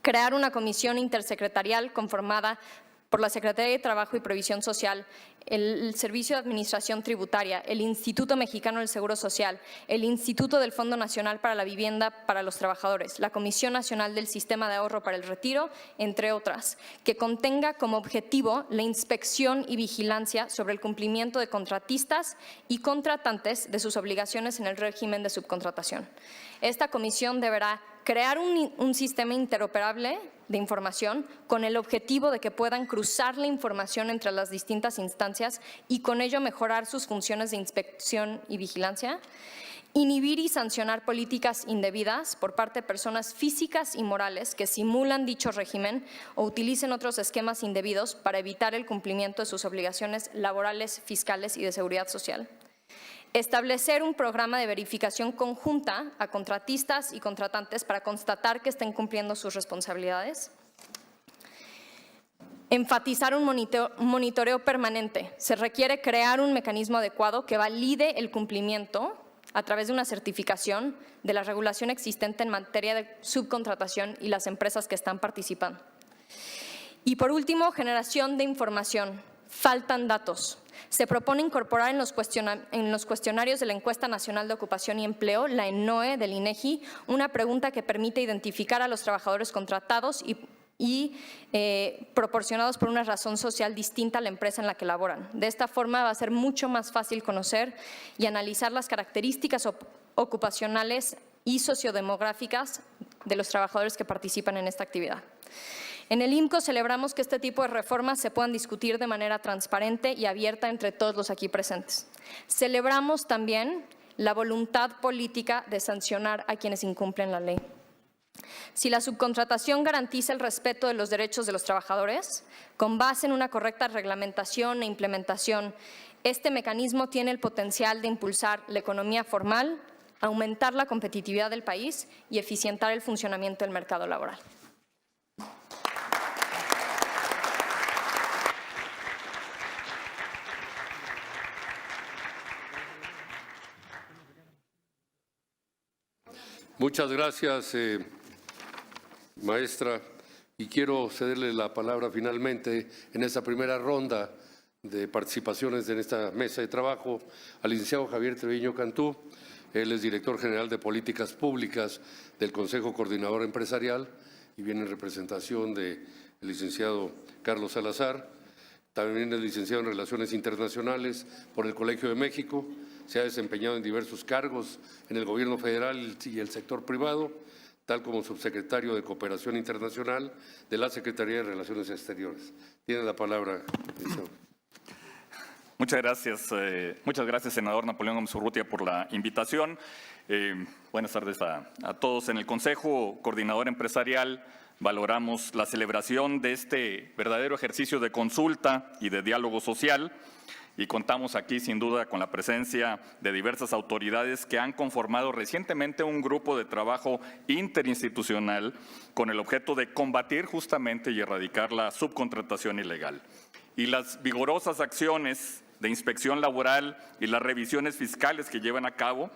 Crear una comisión intersecretarial conformada por la Secretaría de Trabajo y Previsión Social, el Servicio de Administración Tributaria, el Instituto Mexicano del Seguro Social, el Instituto del Fondo Nacional para la Vivienda para los Trabajadores, la Comisión Nacional del Sistema de Ahorro para el Retiro, entre otras, que contenga como objetivo la inspección y vigilancia sobre el cumplimiento de contratistas y contratantes de sus obligaciones en el régimen de subcontratación. Esta comisión deberá crear un sistema interoperable de información con el objetivo de que puedan cruzar la información entre las distintas instancias y con ello mejorar sus funciones de inspección y vigilancia, inhibir y sancionar políticas indebidas por parte de personas físicas y morales que simulan dicho régimen o utilicen otros esquemas indebidos para evitar el cumplimiento de sus obligaciones laborales, fiscales y de seguridad social. Establecer un programa de verificación conjunta a contratistas y contratantes para constatar que estén cumpliendo sus responsabilidades. Enfatizar un monitoreo permanente. Se requiere crear un mecanismo adecuado que valide el cumplimiento a través de una certificación de la regulación existente en materia de subcontratación y las empresas que están participando. Y por último, generación de información. Faltan datos. Se propone incorporar en los cuestionarios de la Encuesta Nacional de Ocupación y Empleo, la ENOE del INEGI, una pregunta que permite identificar a los trabajadores contratados y proporcionados por una razón social distinta a la empresa en la que laboran. De esta forma va a ser mucho más fácil conocer y analizar las características ocupacionales y sociodemográficas de los trabajadores que participan en esta actividad. En el IMCO celebramos que este tipo de reformas se puedan discutir de manera transparente y abierta entre todos los aquí presentes. Celebramos también la voluntad política de sancionar a quienes incumplen la ley. Si la subcontratación garantiza el respeto de los derechos de los trabajadores, con base en una correcta reglamentación e implementación, este mecanismo tiene el potencial de impulsar la economía formal, aumentar la competitividad del país y eficientar el funcionamiento del mercado laboral. Muchas gracias, maestra. Y quiero cederle la palabra finalmente en esta primera ronda de participaciones en esta mesa de trabajo al licenciado Javier Treviño Cantú. Él es director general de Políticas Públicas del Consejo Coordinador Empresarial y viene en representación del licenciado Carlos Salazar. También es licenciado en Relaciones Internacionales por el Colegio de México. Se ha desempeñado en diversos cargos en el gobierno federal y el sector privado, tal como subsecretario de Cooperación Internacional de la Secretaría de Relaciones Exteriores. Tiene la palabra, licenciado. Muchas gracias, senador Napoleón Gómez Urrutia, por la invitación. Buenas tardes a todos. En el Consejo Coordinador Empresarial valoramos la celebración de este verdadero ejercicio de consulta y de diálogo social y contamos aquí sin duda con la presencia de diversas autoridades que han conformado recientemente un grupo de trabajo interinstitucional con el objeto de combatir justamente y erradicar la subcontratación ilegal. Y las vigorosas acciones de inspección laboral y las revisiones fiscales que llevan a cabo,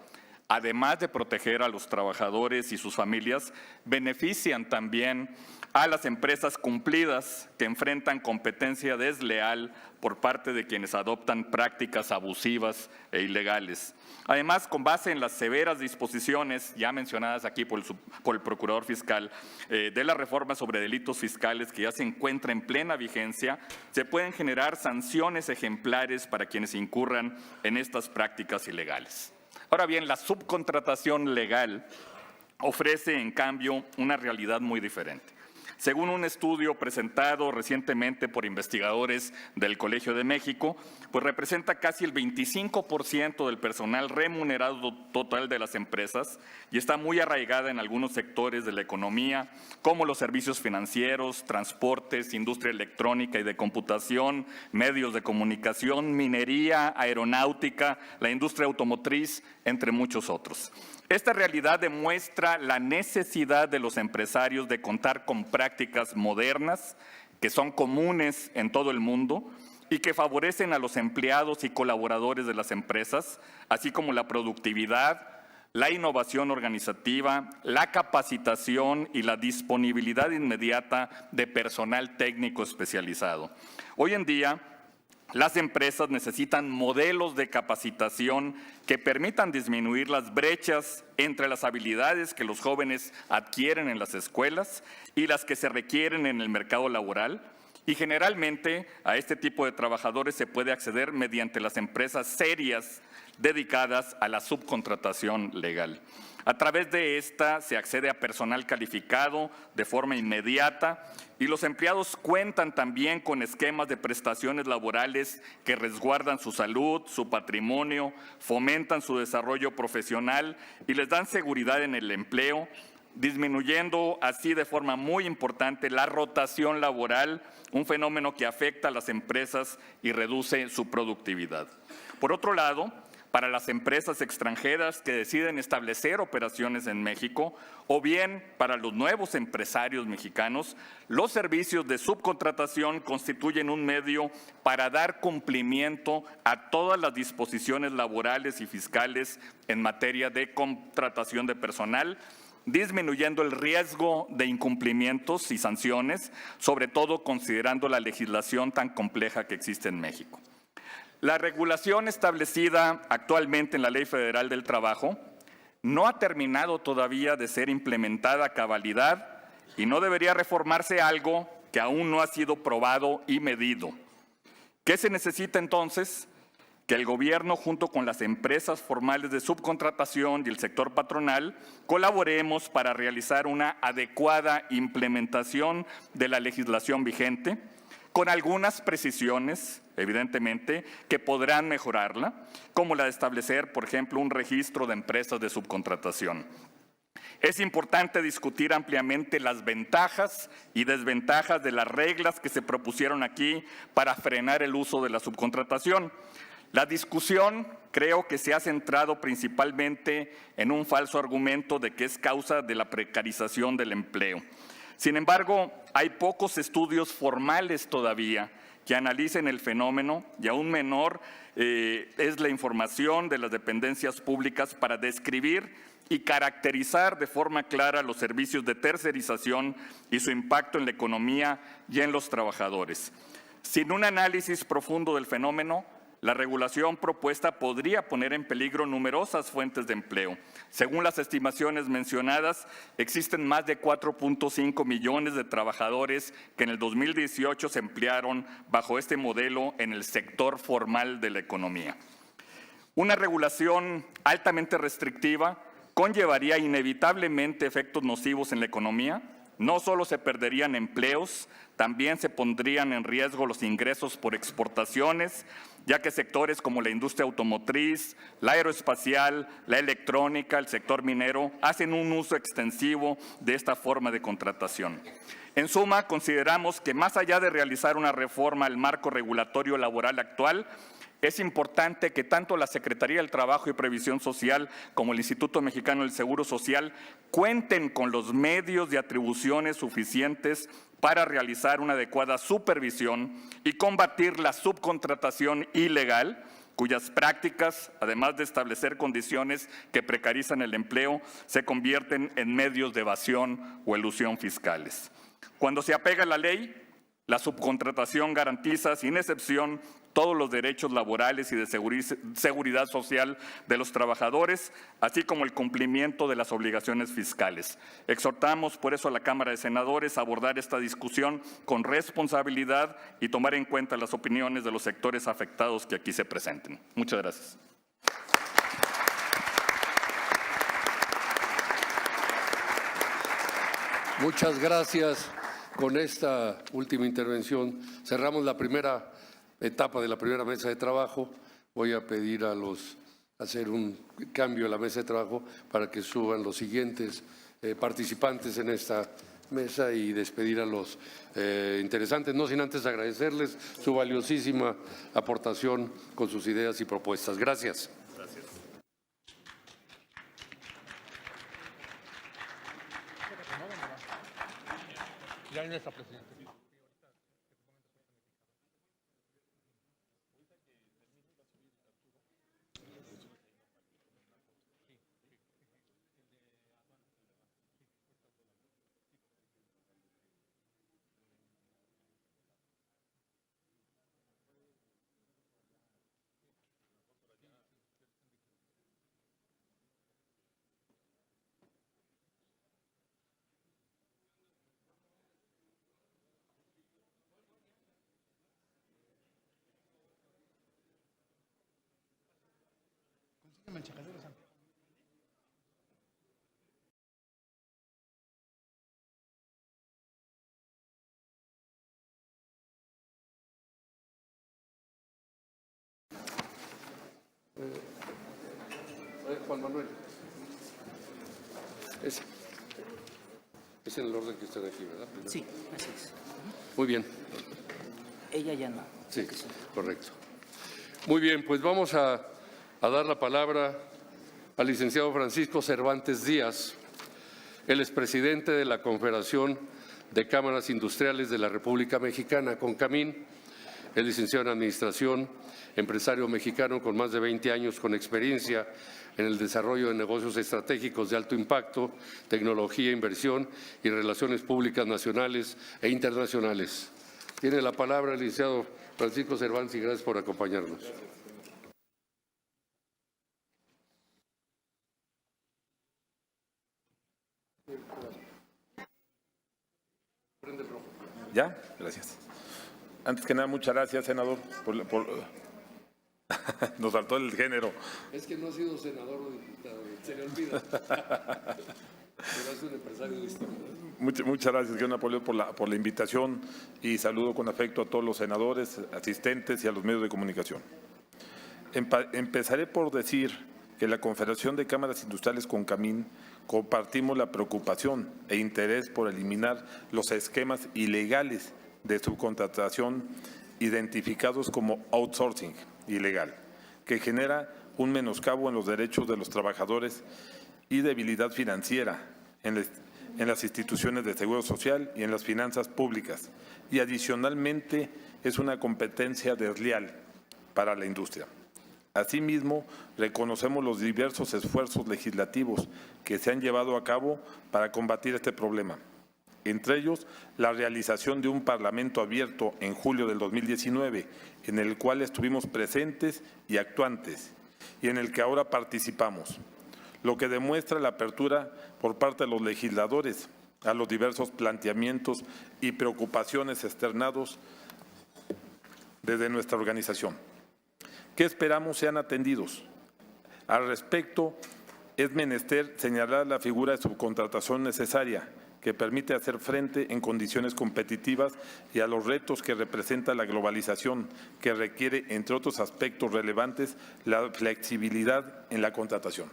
además de proteger a los trabajadores y sus familias, benefician también a las empresas cumplidas que enfrentan competencia desleal por parte de quienes adoptan prácticas abusivas e ilegales. Además, con base en las severas disposiciones ya mencionadas aquí por el Procurador Fiscal de la reforma sobre delitos fiscales que ya se encuentra en plena vigencia, se pueden generar sanciones ejemplares para quienes incurran en estas prácticas ilegales. Ahora bien, la subcontratación legal ofrece, en cambio, una realidad muy diferente. Según un estudio presentado recientemente por investigadores del Colegio de México, pues representa casi el 25% del personal remunerado total de las empresas y está muy arraigada en algunos sectores de la economía, como los servicios financieros, transportes, industria electrónica y de computación, medios de comunicación, minería, aeronáutica, la industria automotriz, entre muchos otros. Esta realidad demuestra la necesidad de los empresarios de contar con prácticas modernas que son comunes en todo el mundo y que favorecen a los empleados y colaboradores de las empresas, así como la productividad, la innovación organizativa, la capacitación y la disponibilidad inmediata de personal técnico especializado. Hoy en día, las empresas necesitan modelos de capacitación que permitan disminuir las brechas entre las habilidades que los jóvenes adquieren en las escuelas y las que se requieren en el mercado laboral. Y generalmente a este tipo de trabajadores se puede acceder mediante las empresas serias dedicadas a la subcontratación legal. A través de esta se accede a personal calificado de forma inmediata y los empleados cuentan también con esquemas de prestaciones laborales que resguardan su salud, su patrimonio, fomentan su desarrollo profesional y les dan seguridad en el empleo, disminuyendo así de forma muy importante la rotación laboral, un fenómeno que afecta a las empresas y reduce su productividad. Por otro lado, para las empresas extranjeras que deciden establecer operaciones en México o bien para los nuevos empresarios mexicanos, los servicios de subcontratación constituyen un medio para dar cumplimiento a todas las disposiciones laborales y fiscales en materia de contratación de personal, disminuyendo el riesgo de incumplimientos y sanciones, sobre todo considerando la legislación tan compleja que existe en México. La regulación establecida actualmente en la Ley Federal del Trabajo no ha terminado todavía de ser implementada a cabalidad y no debería reformarse algo que aún no ha sido probado y medido. ¿Qué se necesita entonces? Que el gobierno, junto con las empresas formales de subcontratación y el sector patronal, colaboremos para realizar una adecuada implementación de la legislación vigente, con algunas precisiones, evidentemente, que podrán mejorarla, como la de establecer, por ejemplo, un registro de empresas de subcontratación. Es importante discutir ampliamente las ventajas y desventajas de las reglas que se propusieron aquí para frenar el uso de la subcontratación. La discusión creo que se ha centrado principalmente en un falso argumento de que es causa de la precarización del empleo. Sin embargo, hay pocos estudios formales todavía que analicen el fenómeno y aún menor es la información de las dependencias públicas para describir y caracterizar de forma clara los servicios de tercerización y su impacto en la economía y en los trabajadores. Sin un análisis profundo del fenómeno, la regulación propuesta podría poner en peligro numerosas fuentes de empleo. Según las estimaciones mencionadas, existen más de 4.5 millones de trabajadores que en el 2018 se emplearon bajo este modelo en el sector formal de la economía. Una regulación altamente restrictiva conllevaría inevitablemente efectos nocivos en la economía. No solo se perderían empleos, también se pondrían en riesgo los ingresos por exportaciones, ya que sectores como la industria automotriz, la aeroespacial, la electrónica, el sector minero, hacen un uso extensivo de esta forma de contratación. En suma, consideramos que más allá de realizar una reforma al marco regulatorio laboral actual, es importante que tanto la Secretaría del Trabajo y Previsión Social como el Instituto Mexicano del Seguro Social cuenten con los medios y atribuciones suficientes para realizar una adecuada supervisión y combatir la subcontratación ilegal, cuyas prácticas, además de establecer condiciones que precarizan el empleo, se convierten en medios de evasión o elusión fiscales. Cuando se apega a la ley, la subcontratación garantiza, sin excepción, todos los derechos laborales y de seguridad social de los trabajadores, así como el cumplimiento de las obligaciones fiscales. Exhortamos por eso a la Cámara de Senadores a abordar esta discusión con responsabilidad y tomar en cuenta las opiniones de los sectores afectados que aquí se presenten. Muchas gracias. Muchas gracias. Con esta última intervención cerramos la primera etapa de la primera mesa de trabajo. Voy a pedir a hacer un cambio en la mesa de trabajo para que suban los siguientes participantes en esta mesa y despedir a los interesantes, no sin antes agradecerles su valiosísima aportación con sus ideas y propuestas. Gracias. Ya en esta, presidente. Juan Manuel. Es en el orden que están aquí, ¿verdad? Primero. Sí, así es. Muy bien. Ella ya no. Sí, correcto. Muy bien, pues vamos a dar la palabra al licenciado Francisco Cervantes Díaz. Él es presidente de la Confederación de Cámaras Industriales de la República Mexicana, CONCAMIN. Es licenciado en Administración, empresario mexicano con más de 20 años con experiencia en el desarrollo de negocios estratégicos de alto impacto, tecnología, inversión y relaciones públicas nacionales e internacionales. Tiene la palabra el licenciado Francisco Cervantes y gracias por acompañarnos. ¿Ya? Gracias. Antes que nada, muchas gracias, senador, nos saltó el género. Es que no ha sido senador o diputado, se le olvida. Pero es un empresario distinto. Muchas gracias, señor Napoleón, por la invitación y saludo con afecto a todos los senadores, asistentes y a los medios de comunicación. Empezaré por decir que la Confederación de Cámaras Industriales CONCAMIN compartimos la preocupación e interés por eliminar los esquemas ilegales de subcontratación identificados como outsourcing ilegal, que genera un menoscabo en los derechos de los trabajadores y debilidad financiera en las instituciones de seguro social y en las finanzas públicas, y adicionalmente es una competencia desleal para la industria. Asimismo, reconocemos los diversos esfuerzos legislativos que se han llevado a cabo para combatir este problema. Entre ellos, la realización de un Parlamento abierto en julio del 2019, en el cual estuvimos presentes y actuantes, y en el que ahora participamos, lo que demuestra la apertura por parte de los legisladores a los diversos planteamientos y preocupaciones externados desde nuestra organización. ¿Qué esperamos sean atendidos? Al respecto, es menester señalar la figura de subcontratación necesaria que permite hacer frente en condiciones competitivas y a los retos que representa la globalización, que requiere, entre otros aspectos relevantes, la flexibilidad en la contratación.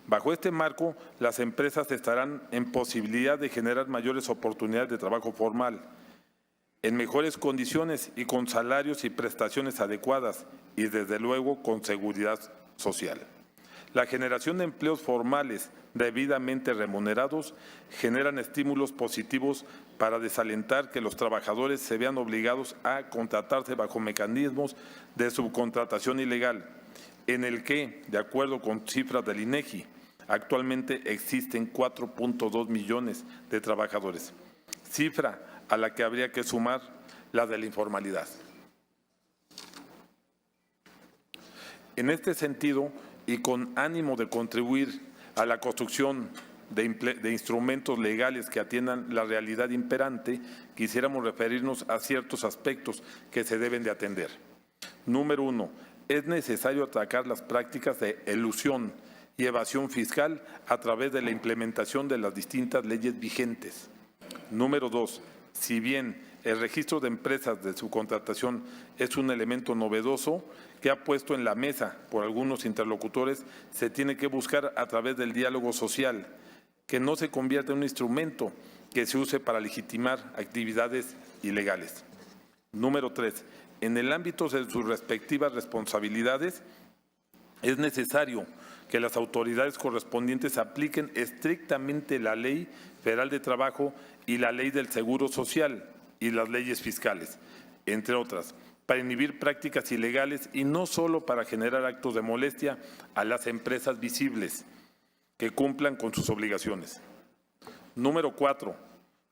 Bajo este marco, las empresas estarán en posibilidad de generar mayores oportunidades de trabajo formal, en mejores condiciones y con salarios y prestaciones adecuadas y, desde luego, con seguridad social. La generación de empleos formales debidamente remunerados generan estímulos positivos para desalentar que los trabajadores se vean obligados a contratarse bajo mecanismos de subcontratación ilegal, en el que, de acuerdo con cifras del INEGI, actualmente existen 4.2 millones de trabajadores, cifra a la que habría que sumar la de la informalidad. En este sentido, y con ánimo de contribuir a la construcción de instrumentos legales que atiendan la realidad imperante, quisiéramos referirnos a ciertos aspectos que se deben de atender. Número 1. Es necesario atacar las prácticas de elusión y evasión fiscal a través de la implementación de las distintas leyes vigentes. Número 2. Si bien el registro de empresas de subcontratación es un elemento novedoso que ha puesto en la mesa por algunos interlocutores, se tiene que buscar a través del diálogo social, que no se convierta en un instrumento que se use para legitimar actividades ilegales. Número 3. En el ámbito de sus respectivas responsabilidades, es necesario que las autoridades correspondientes apliquen estrictamente la Ley Federal de Trabajo y la Ley del Seguro Social y las leyes fiscales, entre otras, para inhibir prácticas ilegales y no solo para generar actos de molestia a las empresas visibles que cumplan con sus obligaciones. Número 4.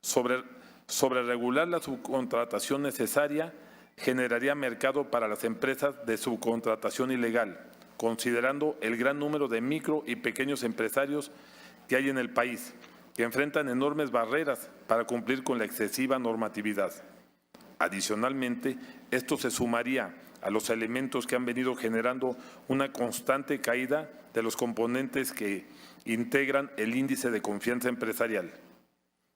Sobre regular la subcontratación necesaria, generaría mercado para las empresas de subcontratación ilegal, considerando el gran número de micro y pequeños empresarios que hay en el país, que enfrentan enormes barreras para cumplir con la excesiva normatividad. Adicionalmente, esto se sumaría a los elementos que han venido generando una constante caída de los componentes que integran el índice de confianza empresarial,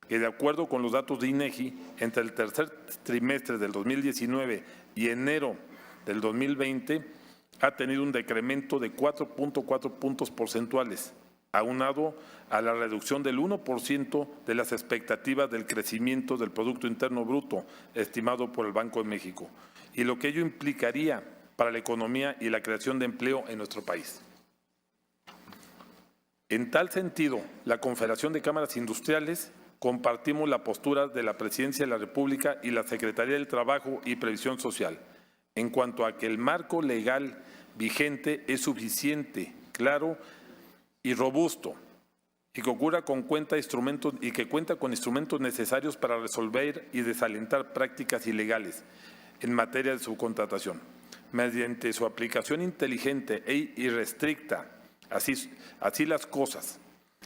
que de acuerdo con los datos de INEGI, entre el tercer trimestre del 2019 y enero del 2020, ha tenido un decremento de 4.4 puntos porcentuales, aunado a la reducción del 1% de las expectativas del crecimiento del Producto Interno Bruto estimado por el Banco de México, y lo que ello implicaría para la economía y la creación de empleo en nuestro país. En tal sentido, la Confederación de Cámaras Industriales compartimos la postura de la Presidencia de la República y la Secretaría del Trabajo y Previsión Social en cuanto a que el marco legal vigente es suficiente, claro y robusto, y que cuenta con instrumentos necesarios para resolver y desalentar prácticas ilegales en materia de subcontratación, mediante su aplicación inteligente e irrestricta. Así las cosas.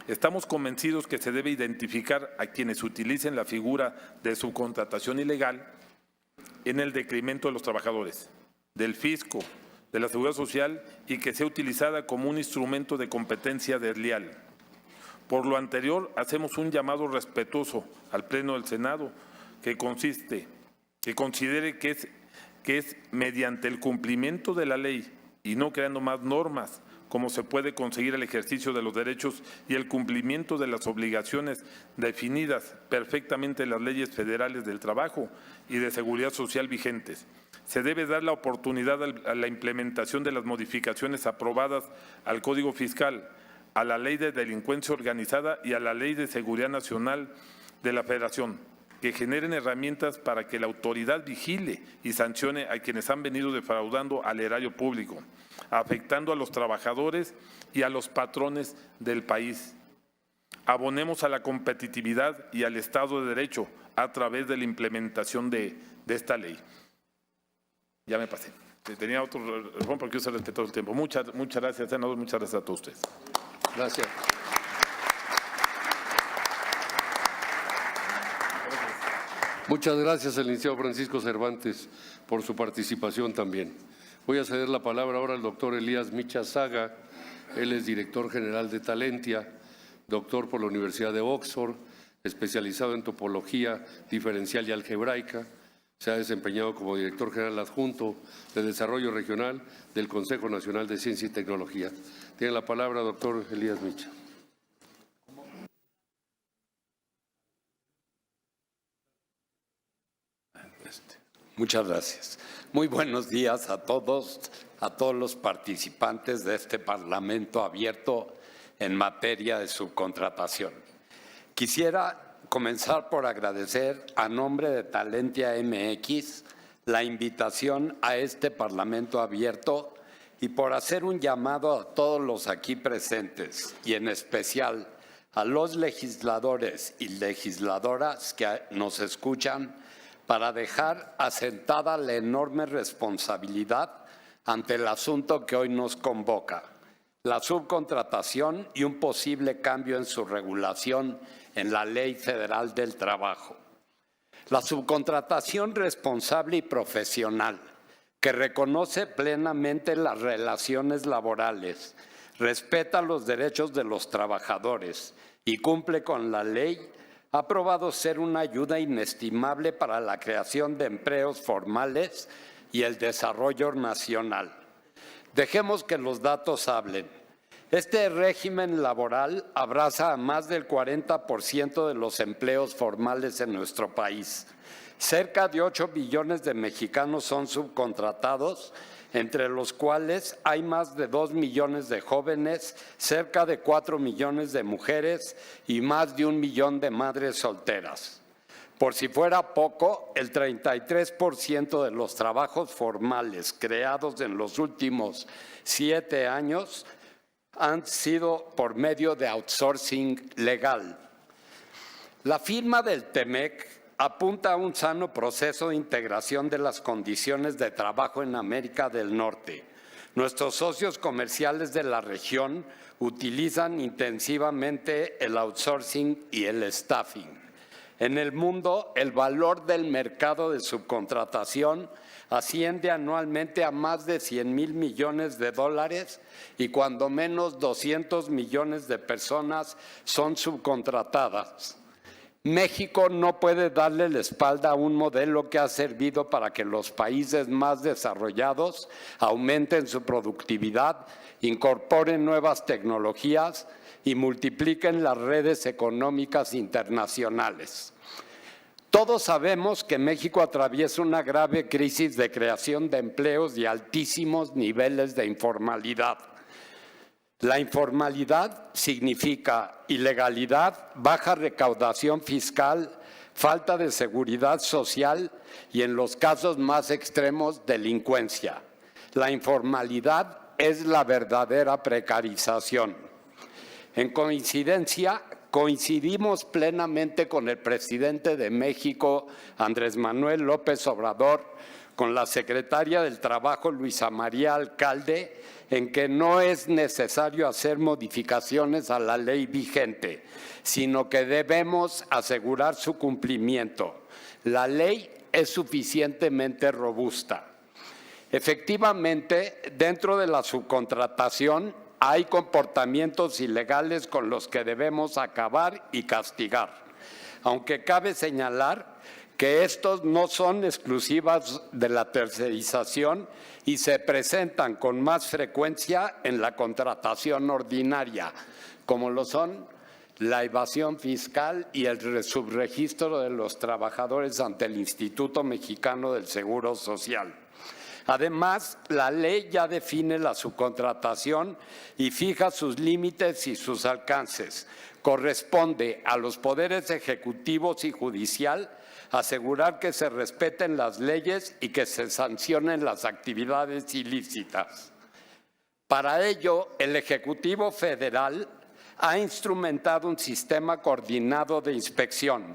Estamos convencidos que se debe identificar a quienes utilicen la figura de subcontratación ilegal en el decremento de los trabajadores, del fisco, de la seguridad social y que sea utilizada como un instrumento de competencia desleal. Por lo anterior, hacemos un llamado respetuoso al Pleno del Senado que considere que es mediante el cumplimiento de la ley y no creando más normas como se puede conseguir el ejercicio de los derechos y el cumplimiento de las obligaciones definidas perfectamente en las leyes federales del trabajo y de seguridad social vigentes. Se debe dar la oportunidad a la implementación de las modificaciones aprobadas al Código Fiscal, a la Ley de Delincuencia Organizada y a la Ley de Seguridad Nacional de la Federación, que generen herramientas para que la autoridad vigile y sancione a quienes han venido defraudando al erario público, afectando a los trabajadores y a los patrones del país. Abonemos a la competitividad y al Estado de Derecho a través de la implementación de esta ley. Ya me pasé. Tenía otro reforma porque yo se respetó el tiempo. Muchas gracias, senador. Muchas gracias a todos ustedes. Gracias. Muchas gracias al licenciado Francisco Cervantes por su participación también. Voy a ceder la palabra ahora al doctor Elías Micha Saga. Él es director general de Talentia, doctor por la Universidad de Oxford, especializado en topología diferencial y algebraica. Se ha desempeñado como director general adjunto de Desarrollo Regional del Consejo Nacional de Ciencia y Tecnología. Tiene la palabra, doctor Elías Micha. Muchas gracias. Muy buenos días a todos los participantes de este Parlamento abierto en materia de subcontratación. Quisiera comenzar por agradecer a nombre de Talentia MX la invitación a este Parlamento abierto y por hacer un llamado a todos los aquí presentes y en especial a los legisladores y legisladoras que nos escuchan para dejar asentada la enorme responsabilidad ante el asunto que hoy nos convoca, la subcontratación y un posible cambio en su regulación en la Ley Federal del Trabajo. La subcontratación responsable y profesional, que reconoce plenamente las relaciones laborales, respeta los derechos de los trabajadores y cumple con la ley, ha probado ser una ayuda inestimable para la creación de empleos formales y el desarrollo nacional. Dejemos que los datos hablen. Este régimen laboral abraza a más del 40% de los empleos formales en nuestro país. Cerca de 8 millones de mexicanos son subcontratados, entre los cuales hay más de 2 millones de jóvenes, cerca de 4 millones de mujeres y más de 1 millón de madres solteras. Por si fuera poco, el 33% de los trabajos formales creados en los últimos 7 años han sido por medio de outsourcing legal. La firma del TEMEC apunta a un sano proceso de integración de las condiciones de trabajo en América del Norte. Nuestros socios comerciales de la región utilizan intensivamente el outsourcing y el staffing. En el mundo, el valor del mercado de subcontratación asciende anualmente a más de 100,000 millones de dólares y cuando menos 200 millones de personas son subcontratadas. México no puede darle la espalda a un modelo que ha servido para que los países más desarrollados aumenten su productividad, incorporen nuevas tecnologías y multipliquen las redes económicas internacionales. Todos sabemos que México atraviesa una grave crisis de creación de empleos y altísimos niveles de informalidad. La informalidad significa ilegalidad, baja recaudación fiscal, falta de seguridad social y, en los casos más extremos, delincuencia. La informalidad es la verdadera precarización. En coincidimos plenamente con el presidente de México, Andrés Manuel López Obrador, con la secretaria del Trabajo, Luisa María Alcalde, en que no es necesario hacer modificaciones a la ley vigente, sino que debemos asegurar su cumplimiento. La ley es suficientemente robusta. Efectivamente, dentro de la subcontratación hay comportamientos ilegales con los que debemos acabar y castigar, aunque cabe señalar que estos no son exclusivas de la tercerización y se presentan con más frecuencia en la contratación ordinaria, como lo son la evasión fiscal y el subregistro de los trabajadores ante el Instituto Mexicano del Seguro Social. Además, la ley ya define la subcontratación y fija sus límites y sus alcances. Corresponde a los poderes ejecutivos y judicial asegurar que se respeten las leyes y que se sancionen las actividades ilícitas. Para ello, el Ejecutivo Federal ha instrumentado un sistema coordinado de inspección.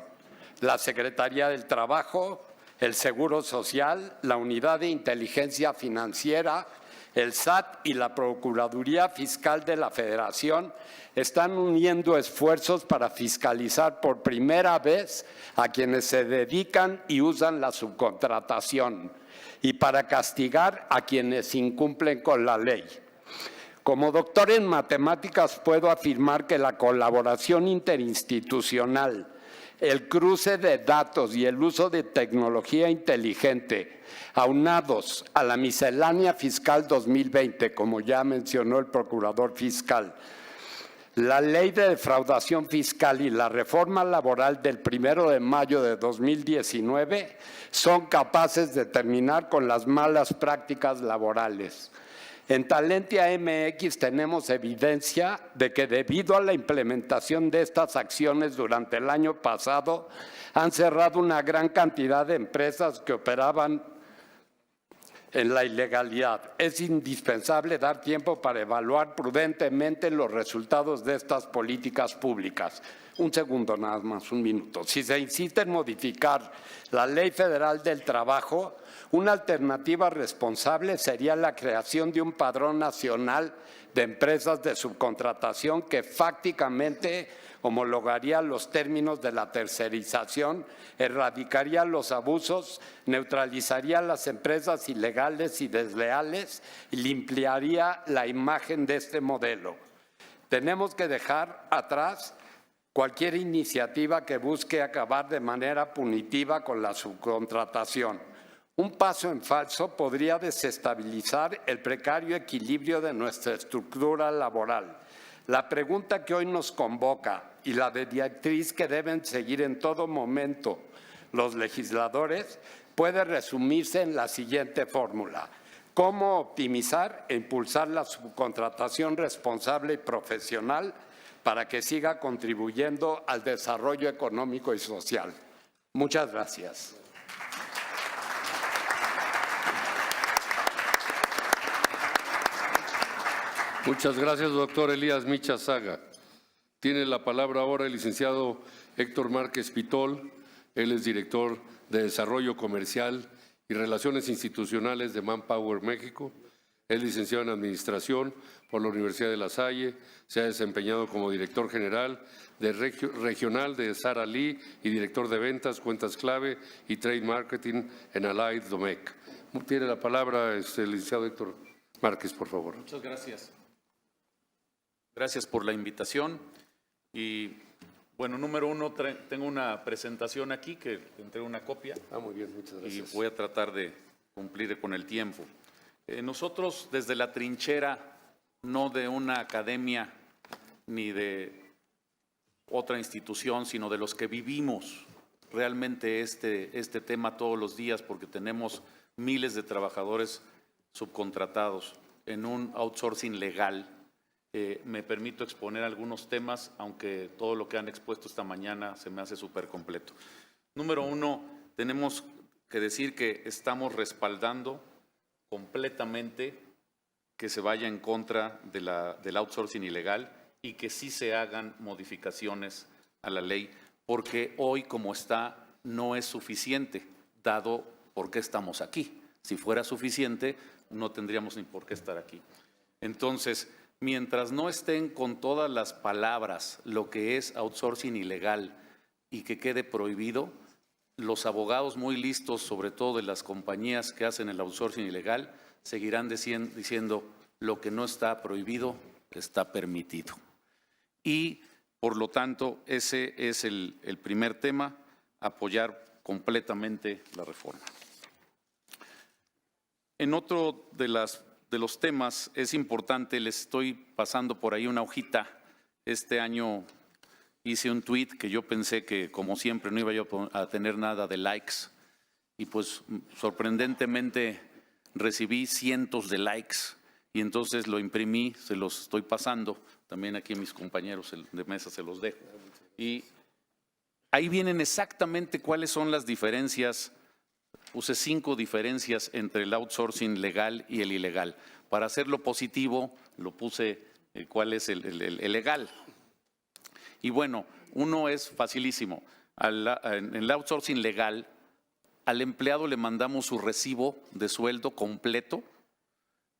La Secretaría del Trabajo, el Seguro Social, la Unidad de Inteligencia Financiera, el SAT y la Procuraduría Fiscal de la Federación están uniendo esfuerzos para fiscalizar por primera vez a quienes se dedican y usan la subcontratación y para castigar a quienes incumplen con la ley. Como doctor en matemáticas puedo afirmar que la colaboración interinstitucional, el cruce de datos y el uso de tecnología inteligente, aunados a la miscelánea fiscal 2020, como ya mencionó el procurador fiscal, la ley de defraudación fiscal y la reforma laboral del 1 de mayo de 2019 son capaces de terminar con las malas prácticas laborales. En Talentia MX tenemos evidencia de que debido a la implementación de estas acciones durante el año pasado, han cerrado una gran cantidad de empresas que operaban en la ilegalidad. Es indispensable dar tiempo para evaluar prudentemente los resultados de estas políticas públicas. Un segundo nada más, un minuto. Si se insiste en modificar la Ley Federal del Trabajo, una alternativa responsable sería la creación de un padrón nacional de empresas de subcontratación que fácticamente homologaría los términos de la tercerización, erradicaría los abusos, neutralizaría las empresas ilegales y desleales y limpiaría la imagen de este modelo. Tenemos que dejar atrás cualquier iniciativa que busque acabar de manera punitiva con la subcontratación. Un paso en falso podría desestabilizar el precario equilibrio de nuestra estructura laboral. La pregunta que hoy nos convoca y la directriz que deben seguir en todo momento los legisladores puede resumirse en la siguiente fórmula: cómo optimizar e impulsar la subcontratación responsable y profesional para que siga contribuyendo al desarrollo económico y social. Muchas gracias. Muchas gracias, doctor Elías Micha Saga. Tiene la palabra ahora el licenciado Héctor Márquez Pitol. Él es director de Desarrollo Comercial y Relaciones Institucionales de Manpower México. Es licenciado en Administración por la Universidad de La Salle. Se ha desempeñado como director general regional de Sara Lee y director de ventas, cuentas clave y trade marketing en Allied Domecq. Tiene la palabra el licenciado Héctor Márquez, por favor. Muchas gracias. Gracias por la invitación. Y bueno, número uno, tengo una presentación aquí que tendré una copia. Muy bien, muchas gracias. Y voy a tratar de cumplir con el tiempo. Nosotros desde la trinchera, no de una academia ni de otra institución, sino de los que vivimos realmente este tema todos los días, porque tenemos miles de trabajadores subcontratados en un outsourcing legal. Me permito exponer algunos temas, aunque todo lo que han expuesto esta mañana se me hace súper completo. Número uno, tenemos que decir que estamos respaldando completamente que se vaya en contra del outsourcing ilegal y que sí se hagan modificaciones a la ley, porque hoy como está no es suficiente, dado por qué estamos aquí. Si fuera suficiente, no tendríamos ni por qué estar aquí. Entonces, mientras no estén con todas las palabras lo que es outsourcing ilegal y que quede prohibido, los abogados muy listos, sobre todo de las compañías que hacen el outsourcing ilegal, seguirán diciendo lo que no está prohibido está permitido. Y, por lo tanto, ese es el primer tema, apoyar completamente la reforma. En otro de los temas es importante, les estoy pasando por ahí una hojita. Este año hice un tweet que yo pensé que, como siempre, no iba yo a tener nada de likes. Y pues, sorprendentemente, recibí cientos de likes. Y entonces lo imprimí, se los estoy pasando. También aquí a mis compañeros de mesa se los dejo. Y ahí vienen exactamente cuáles son las diferencias. Puse 5 diferencias entre el outsourcing legal y el ilegal. Para hacerlo positivo, lo puse cuál es el legal. Y bueno, uno es facilísimo. En el outsourcing legal, al empleado le mandamos su recibo de sueldo completo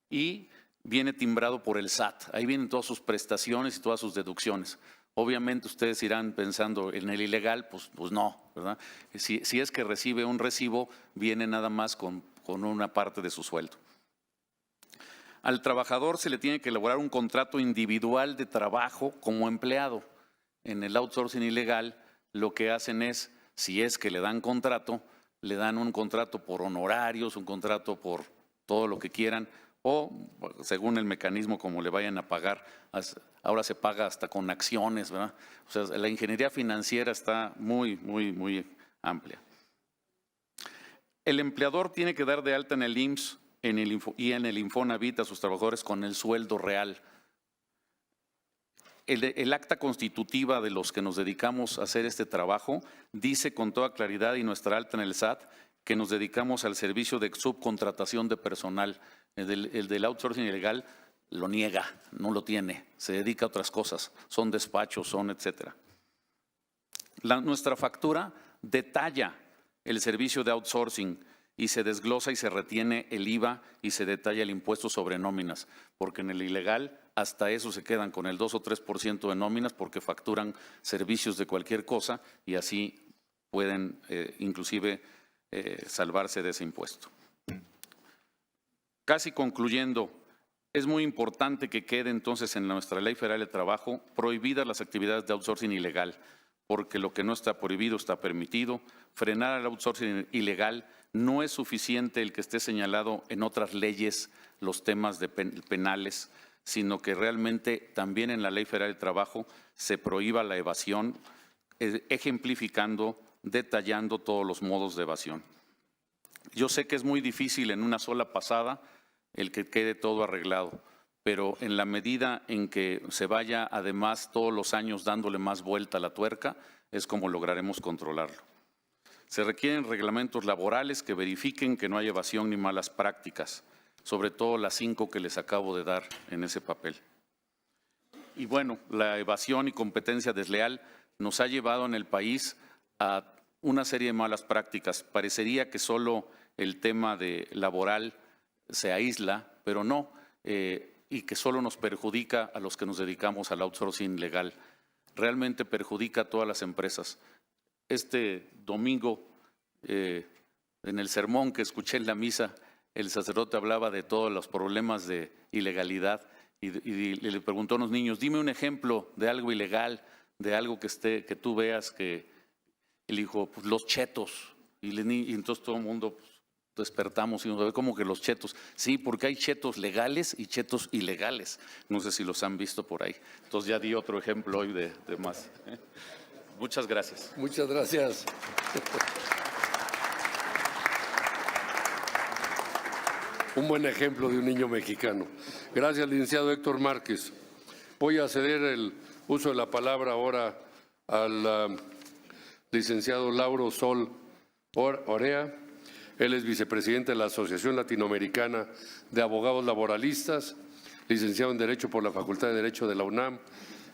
y viene timbrado por el SAT. Ahí vienen todas sus prestaciones y todas sus deducciones. Obviamente ustedes irán pensando en el ilegal, pues no, ¿verdad? Si es que recibe un recibo, viene nada más con una parte de su sueldo. Al trabajador se le tiene que elaborar un contrato individual de trabajo como empleado. En el outsourcing ilegal lo que hacen es, si es que le dan contrato, le dan un contrato por honorarios, un contrato por todo lo que quieran, o según el mecanismo como le vayan a pagar. Ahora se paga hasta con acciones, ¿verdad? O sea, la ingeniería financiera está muy, muy, muy amplia. El empleador tiene que dar de alta en el IMSS y en el Infonavit a sus trabajadores con el sueldo real. El acta constitutiva de los que nos dedicamos a hacer este trabajo dice con toda claridad, y nuestra alta en el SAT, que nos dedicamos al servicio de subcontratación de personal. El del outsourcing ilegal lo niega, no lo tiene, se dedica a otras cosas, son despachos, son etcétera. Nuestra factura detalla el servicio de outsourcing y se desglosa y se retiene el IVA y se detalla el impuesto sobre nóminas, porque en el ilegal hasta eso se quedan con el 2 o 3% de nóminas porque facturan servicios de cualquier cosa y así pueden inclusive salvarse de ese impuesto. Casi concluyendo, es muy importante que quede entonces en nuestra Ley Federal de Trabajo prohibidas las actividades de outsourcing ilegal, porque lo que no está prohibido está permitido. Frenar al outsourcing ilegal no es suficiente el que esté señalado en otras leyes los temas de penales, sino que realmente también en la Ley Federal de Trabajo se prohíba la evasión, ejemplificando, detallando todos los modos de evasión. Yo sé que es muy difícil en una sola pasada el que quede todo arreglado, pero en la medida en que se vaya además todos los años dándole más vuelta a la tuerca, es como lograremos controlarlo. Se requieren reglamentos laborales que verifiquen que no hay evasión ni malas prácticas, sobre todo las 5 que les acabo de dar en ese papel. Y bueno, la evasión y competencia desleal nos ha llevado en el país a una serie de malas prácticas. Parecería que solo el tema laboral se aísla, pero no. y que solo nos perjudica a los que nos dedicamos al outsourcing legal. Realmente perjudica a todas las empresas. Este domingo, en el sermón que escuché en la misa, el sacerdote hablaba de todos los problemas de ilegalidad y le preguntó a unos niños, dime un ejemplo de algo ilegal, de algo que tú veas que… Él dijo, pues los chetos. Y entonces todo el mundo pues, despertamos y nos ve como que los chetos. Sí, porque hay chetos legales y chetos ilegales. No sé si los han visto por ahí. Entonces ya di otro ejemplo hoy de más. Muchas gracias. Muchas gracias. Un buen ejemplo de un niño mexicano. Gracias, licenciado Héctor Márquez. Voy a ceder el uso de la palabra ahora al licenciado Lauro Sol Orea. Él es vicepresidente de la Asociación Latinoamericana de Abogados Laboralistas, licenciado en Derecho por la Facultad de Derecho de la UNAM,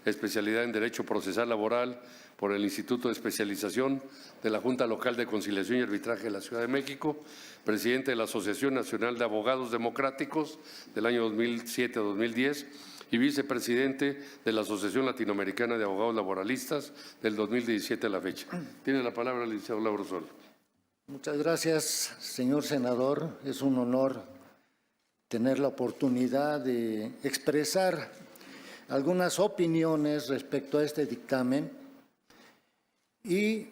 especialidad en Derecho Procesal Laboral por el Instituto de Especialización de la Junta Local de Conciliación y Arbitraje de la Ciudad de México, presidente de la Asociación Nacional de Abogados Democráticos del año 2007 a 2010 y vicepresidente de la Asociación Latinoamericana de Abogados Laboralistas del 2017 a la fecha. Tiene la palabra el licenciado Lauro Sol. Muchas gracias, señor senador. Es un honor tener la oportunidad de expresar algunas opiniones respecto a este dictamen. Y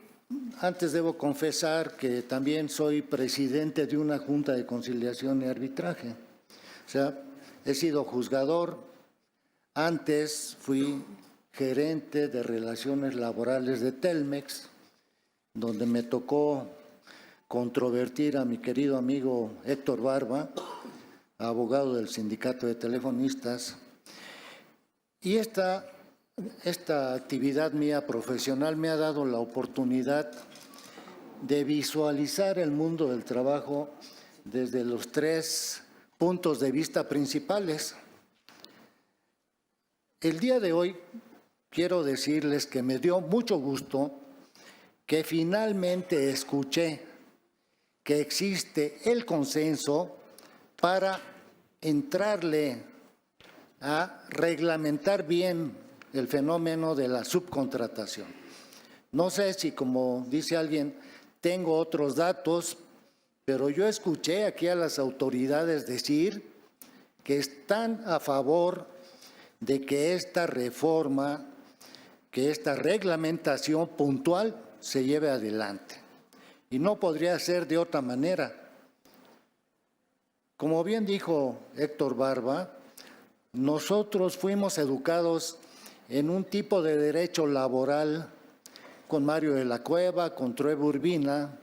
antes debo confesar que también soy presidente de una Junta de Conciliación y Arbitraje. O sea, he sido juzgador. Antes fui gerente de Relaciones Laborales de Telmex, donde me tocó controvertir a mi querido amigo Héctor Barba, abogado del Sindicato de Telefonistas. Y esta actividad mía profesional me ha dado la oportunidad de visualizar el mundo del trabajo desde los 3 puntos de vista principales. El día de hoy quiero decirles que me dio mucho gusto que finalmente escuché que existe el consenso para entrarle a reglamentar bien el fenómeno de la subcontratación. No sé si, como dice alguien, tengo otros datos, pero yo escuché aquí a las autoridades decir que están a favor de que esta reforma, que esta reglamentación puntual se lleve adelante. Y no podría ser de otra manera. Como bien dijo Héctor Barba, nosotros fuimos educados en un tipo de derecho laboral con Mario de la Cueva, con Trueba Urbina,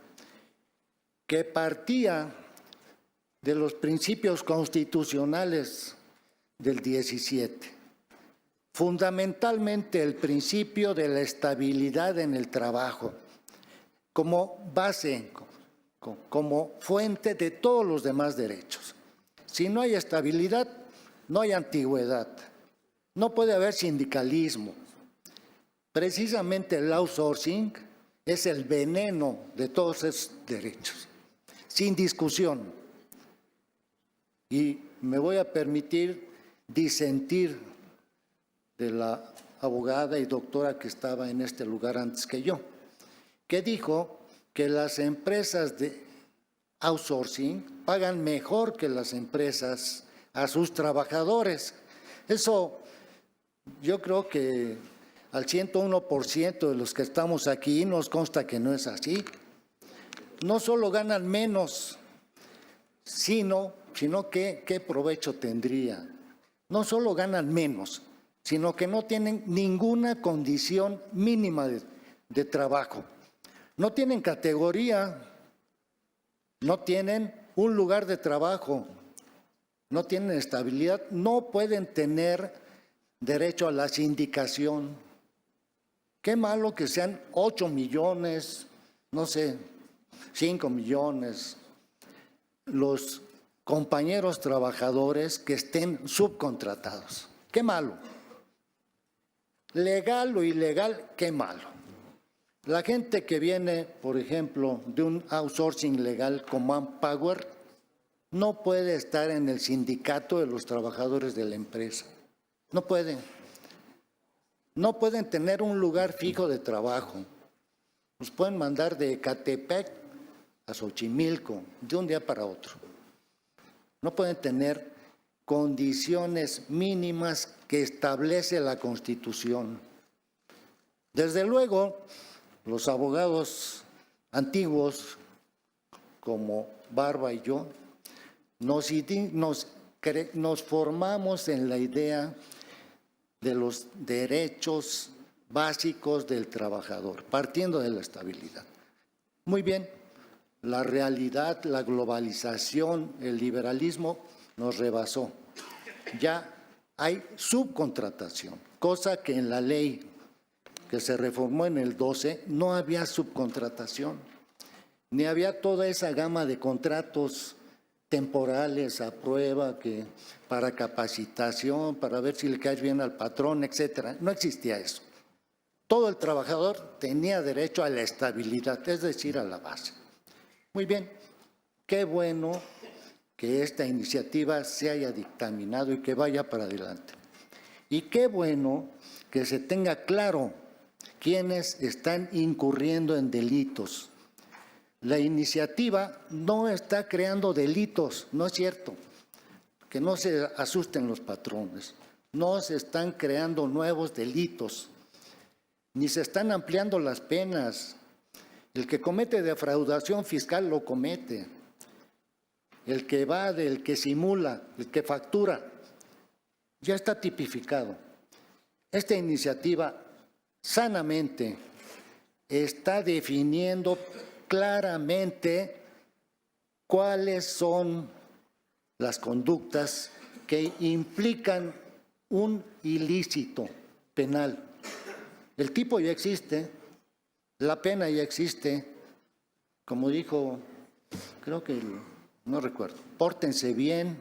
que partía de los principios constitucionales del 17. Fundamentalmente el principio de la estabilidad en el trabajo, como base, como fuente de todos los demás derechos. Si no hay estabilidad, no hay antigüedad, no puede haber sindicalismo. Precisamente el outsourcing es el veneno de todos esos derechos, sin discusión. Y me voy a permitir disentir de la abogada y doctora que estaba en este lugar antes que yo, que dijo que las empresas de outsourcing pagan mejor que las empresas a sus trabajadores. Eso yo creo que al 101% de los que estamos aquí nos consta que no es así. No solo ganan menos, sino que qué provecho tendría. No solo ganan menos, sino que no tienen ninguna condición mínima de trabajo. No tienen categoría, no tienen un lugar de trabajo, no tienen estabilidad, no pueden tener derecho a la sindicación. Qué malo que sean 8 millones, no sé, 5 millones, los compañeros trabajadores que estén subcontratados. Qué malo. Legal o ilegal, qué malo. La gente que viene, por ejemplo, de un outsourcing legal como Manpower, no puede estar en el sindicato de los trabajadores de la empresa. No pueden. No pueden tener un lugar fijo de trabajo. Nos pueden mandar de Ecatepec a Xochimilco de un día para otro. No pueden tener condiciones mínimas que establece la Constitución. Desde luego, los abogados antiguos, como Barba y yo, nos formamos en la idea de los derechos básicos del trabajador, partiendo de la estabilidad. Muy bien, la realidad, la globalización, el liberalismo nos rebasó. Ya hay subcontratación, cosa que en la ley que se reformó en el 12 no había subcontratación, ni había toda esa gama de contratos temporales a prueba, que para capacitación, para ver si le caes bien al patrón, etcétera. No existía eso. Todo el trabajador tenía derecho a la estabilidad, es decir, a la base. Muy bien, qué bueno que esta iniciativa se haya dictaminado y que vaya para adelante. Y qué bueno que se tenga claro quiénes están incurriendo en delitos. La iniciativa no está creando delitos, no es cierto. Que no se asusten los patrones. No se están creando nuevos delitos, ni se están ampliando las penas. El que comete defraudación fiscal lo comete. El que evade, el que simula, el que factura, ya está tipificado. Esta iniciativa sanamente está definiendo claramente cuáles son las conductas que implican un ilícito penal. El tipo ya existe, la pena ya existe, como dijo, creo que, no recuerdo, pórtense bien,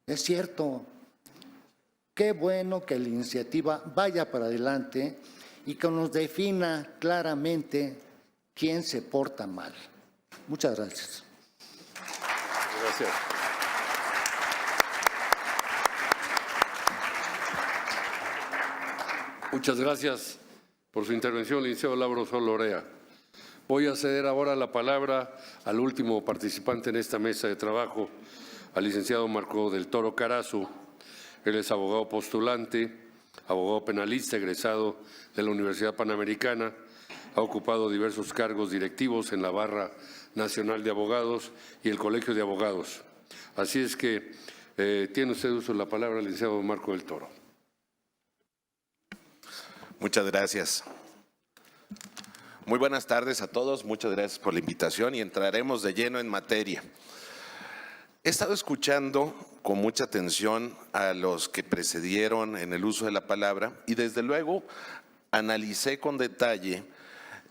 es cierto. Qué bueno que la iniciativa vaya para adelante y que nos defina claramente quién se porta mal. Muchas gracias. Gracias. Muchas gracias por su intervención, licenciado Lauro Solorea. Voy a ceder ahora la palabra al último participante en esta mesa de trabajo, al licenciado Marco del Toro Carazo. Él es abogado postulante, abogado penalista, egresado de la Universidad Panamericana, ha ocupado diversos cargos directivos en la Barra Nacional de Abogados y el Colegio de Abogados. Así es que tiene usted uso de la palabra, licenciado Marco del Toro. Muchas gracias. Muy buenas tardes a todos, muchas gracias por la invitación y entraremos de lleno en materia. He estado escuchando con mucha atención a los que precedieron en el uso de la palabra y desde luego analicé con detalle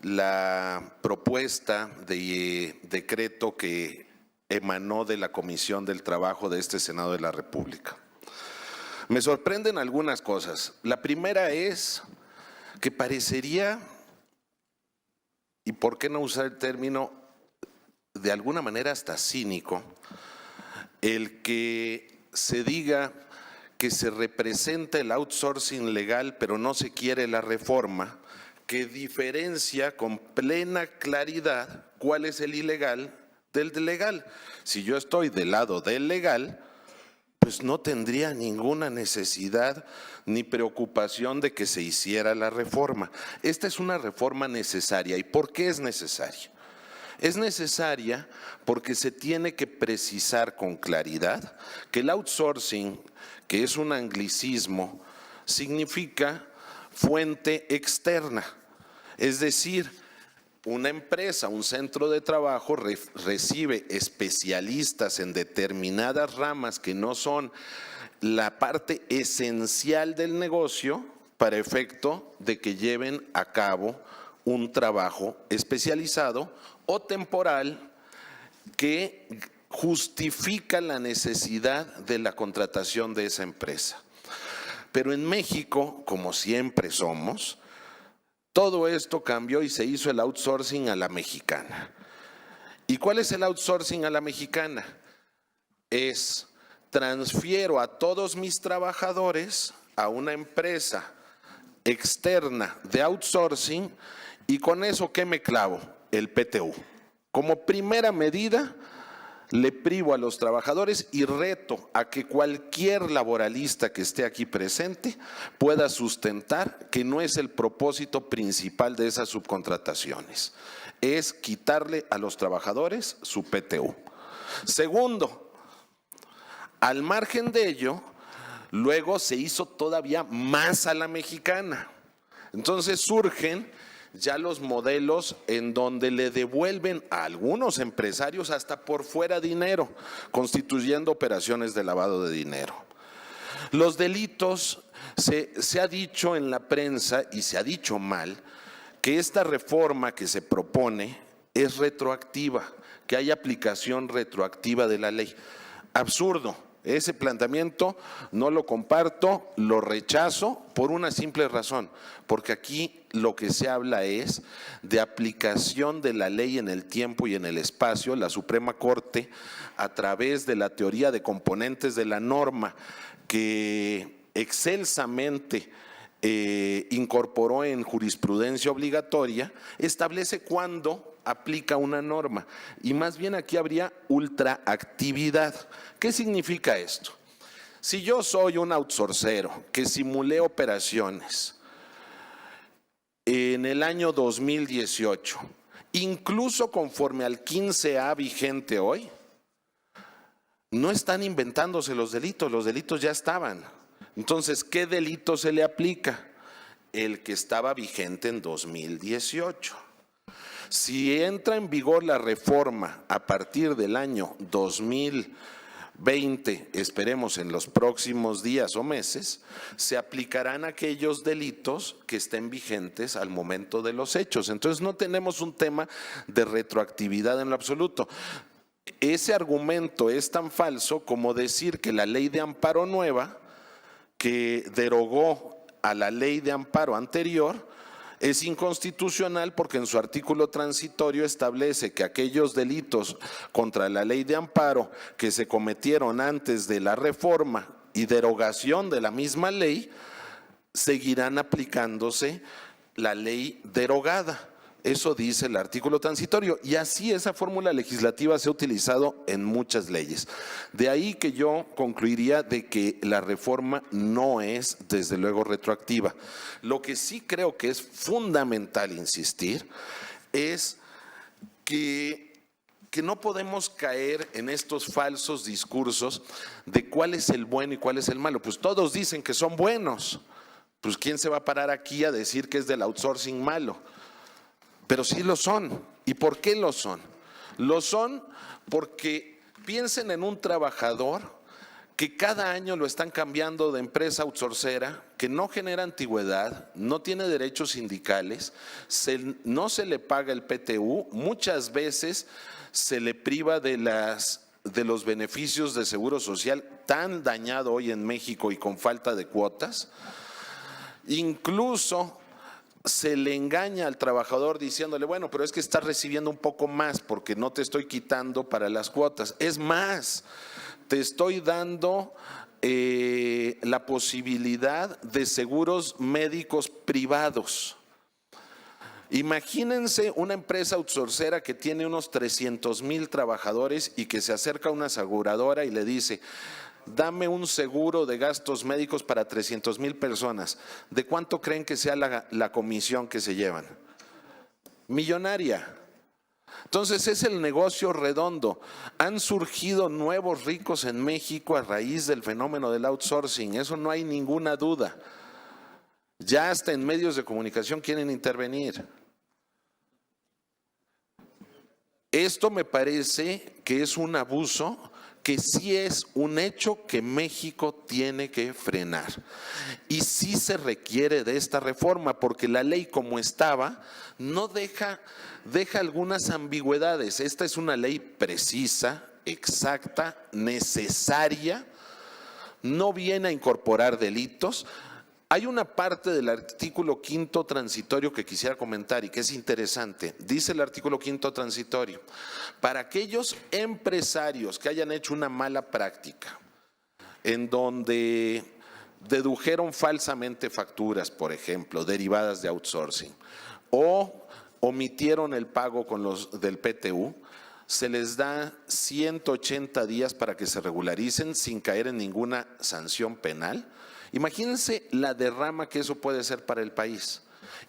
la propuesta de decreto que emanó de la Comisión del Trabajo de este Senado de la República. Me sorprenden algunas cosas. La primera es que parecería, y por qué no usar el término de alguna manera hasta cínico, el que se diga que se representa el outsourcing legal pero no se quiere la reforma, que diferencia con plena claridad cuál es el ilegal del legal. Si yo estoy del lado del legal, pues no tendría ninguna necesidad ni preocupación de que se hiciera la reforma. Esta es una reforma necesaria. ¿Y por qué es necesaria? Es necesaria porque se tiene que precisar con claridad que el outsourcing, que es un anglicismo, significa fuente externa. Es decir, una empresa, un centro de trabajo recibe especialistas en determinadas ramas que no son la parte esencial del negocio para efecto de que lleven a cabo un trabajo especializado o temporal que justifica la necesidad de la contratación de esa empresa. Pero en México, como siempre somos, todo esto cambió y se hizo el outsourcing a la mexicana. ¿Y cuál es el outsourcing a la mexicana? es: transfiero a todos mis trabajadores a una empresa externa de outsourcing y con eso, ¿qué me clavo? El PTU. Como primera medida, le privo a los trabajadores y reto a que cualquier laboralista que esté aquí presente pueda sustentar que no es el propósito principal de esas subcontrataciones, es quitarle a los trabajadores su PTU. Segundo, al margen de ello, luego se hizo todavía más a la mexicana. Entonces surgen ya los modelos en donde le devuelven a algunos empresarios hasta por fuera dinero, constituyendo operaciones de lavado de dinero. Los delitos, se ha dicho en la prensa y se ha dicho mal, que esta reforma que se propone es retroactiva, que hay aplicación retroactiva de la ley. Absurdo. Ese planteamiento no lo comparto, lo rechazo por una simple razón, porque aquí lo que se habla es de aplicación de la ley en el tiempo y en el espacio. La Suprema Corte, a través de la teoría de componentes de la norma que excelsamente incorporó en jurisprudencia obligatoria, establece cuándo aplica una norma, y más bien aquí habría ultraactividad. ¿Qué significa esto? Si yo soy un outsourcero que simulé operaciones en el año 2018, incluso conforme al 15A vigente hoy, no están inventándose los delitos ya estaban. Entonces, ¿qué delito se le aplica? El que estaba vigente en 2018. Si entra en vigor la reforma a partir del año 2020, esperemos en los próximos días o meses, se aplicarán aquellos delitos que estén vigentes al momento de los hechos. Entonces no tenemos un tema de retroactividad en lo absoluto. Ese argumento es tan falso como decir que la ley de amparo nueva, que derogó a la ley de amparo anterior, es inconstitucional porque en su artículo transitorio establece que aquellos delitos contra la ley de amparo que se cometieron antes de la reforma y derogación de la misma ley, seguirán aplicándose la ley derogada. Eso dice el artículo transitorio, y así esa fórmula legislativa se ha utilizado en muchas leyes. De ahí que yo concluiría de que la reforma no es desde luego retroactiva. Lo que sí creo que es fundamental insistir es que no podemos caer en estos falsos discursos de cuál es el bueno y cuál es el malo. Pues todos dicen que son buenos. Pues ¿quién se va a parar aquí a decir que es del outsourcing malo? Pero sí lo son. ¿Y por qué lo son? Lo son porque piensen en un trabajador que cada año lo están cambiando de empresa outsourcera, que no genera antigüedad, no tiene derechos sindicales, no se le paga el PTU, muchas veces se le priva de los beneficios de seguro social, tan dañado hoy en México y con falta de cuotas. Incluso se le engaña al trabajador diciéndole, bueno, pero es que estás recibiendo un poco más porque no te estoy quitando para las cuotas. Es más, te estoy dando la posibilidad de seguros médicos privados. Imagínense una empresa outsourcera que tiene unos 300,000 trabajadores y que se acerca a una aseguradora y le dice, dame un seguro de gastos médicos para 300,000 personas. ¿De cuánto creen que sea la comisión que se llevan? Millonaria. Entonces es el negocio redondo. Han surgido nuevos ricos en México a raíz del fenómeno del outsourcing, eso no hay ninguna duda. Ya hasta en medios de comunicación quieren intervenir. Esto me parece que es un abuso, que sí es un hecho que México tiene que frenar. Y sí se requiere de esta reforma, porque la ley como estaba no deja algunas ambigüedades. Esta es una ley precisa, exacta, necesaria, no viene a incorporar delitos. Hay una parte del artículo 5º transitorio que quisiera comentar y que es interesante. Dice el artículo 5º transitorio, para aquellos empresarios que hayan hecho una mala práctica, en donde dedujeron falsamente facturas, por ejemplo, derivadas de outsourcing, o omitieron el pago con los del PTU, se les da 180 días para que se regularicen sin caer en ninguna sanción penal. Imagínense la derrama que eso puede ser para el país.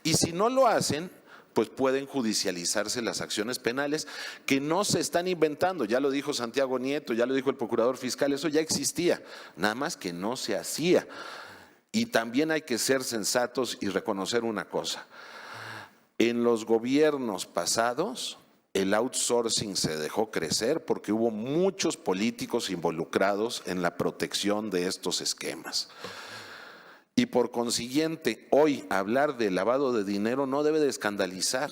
Y si no lo hacen, pues pueden judicializarse las acciones penales que no se están inventando. Ya lo dijo Santiago Nieto, ya lo dijo el procurador fiscal, eso ya existía, nada más que no se hacía. Y también hay que ser sensatos y reconocer una cosa. En los gobiernos pasados, el outsourcing se dejó crecer porque hubo muchos políticos involucrados en la protección de estos esquemas. Y por consiguiente, hoy hablar de lavado de dinero no debe de escandalizar,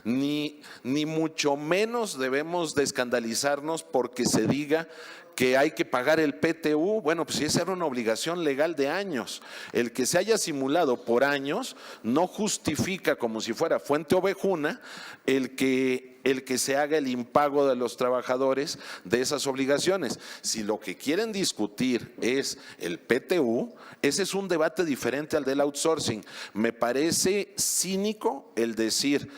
ni mucho menos debemos de escandalizarnos porque se diga que hay que pagar el PTU. Bueno, pues esa era una obligación legal de años. El que se haya simulado por años no justifica, como si fuera fuente ovejuna, el que se haga el impago de los trabajadores de esas obligaciones. Si lo que quieren discutir es el PTU, ese es un debate diferente al del outsourcing. Me parece cínico el decir,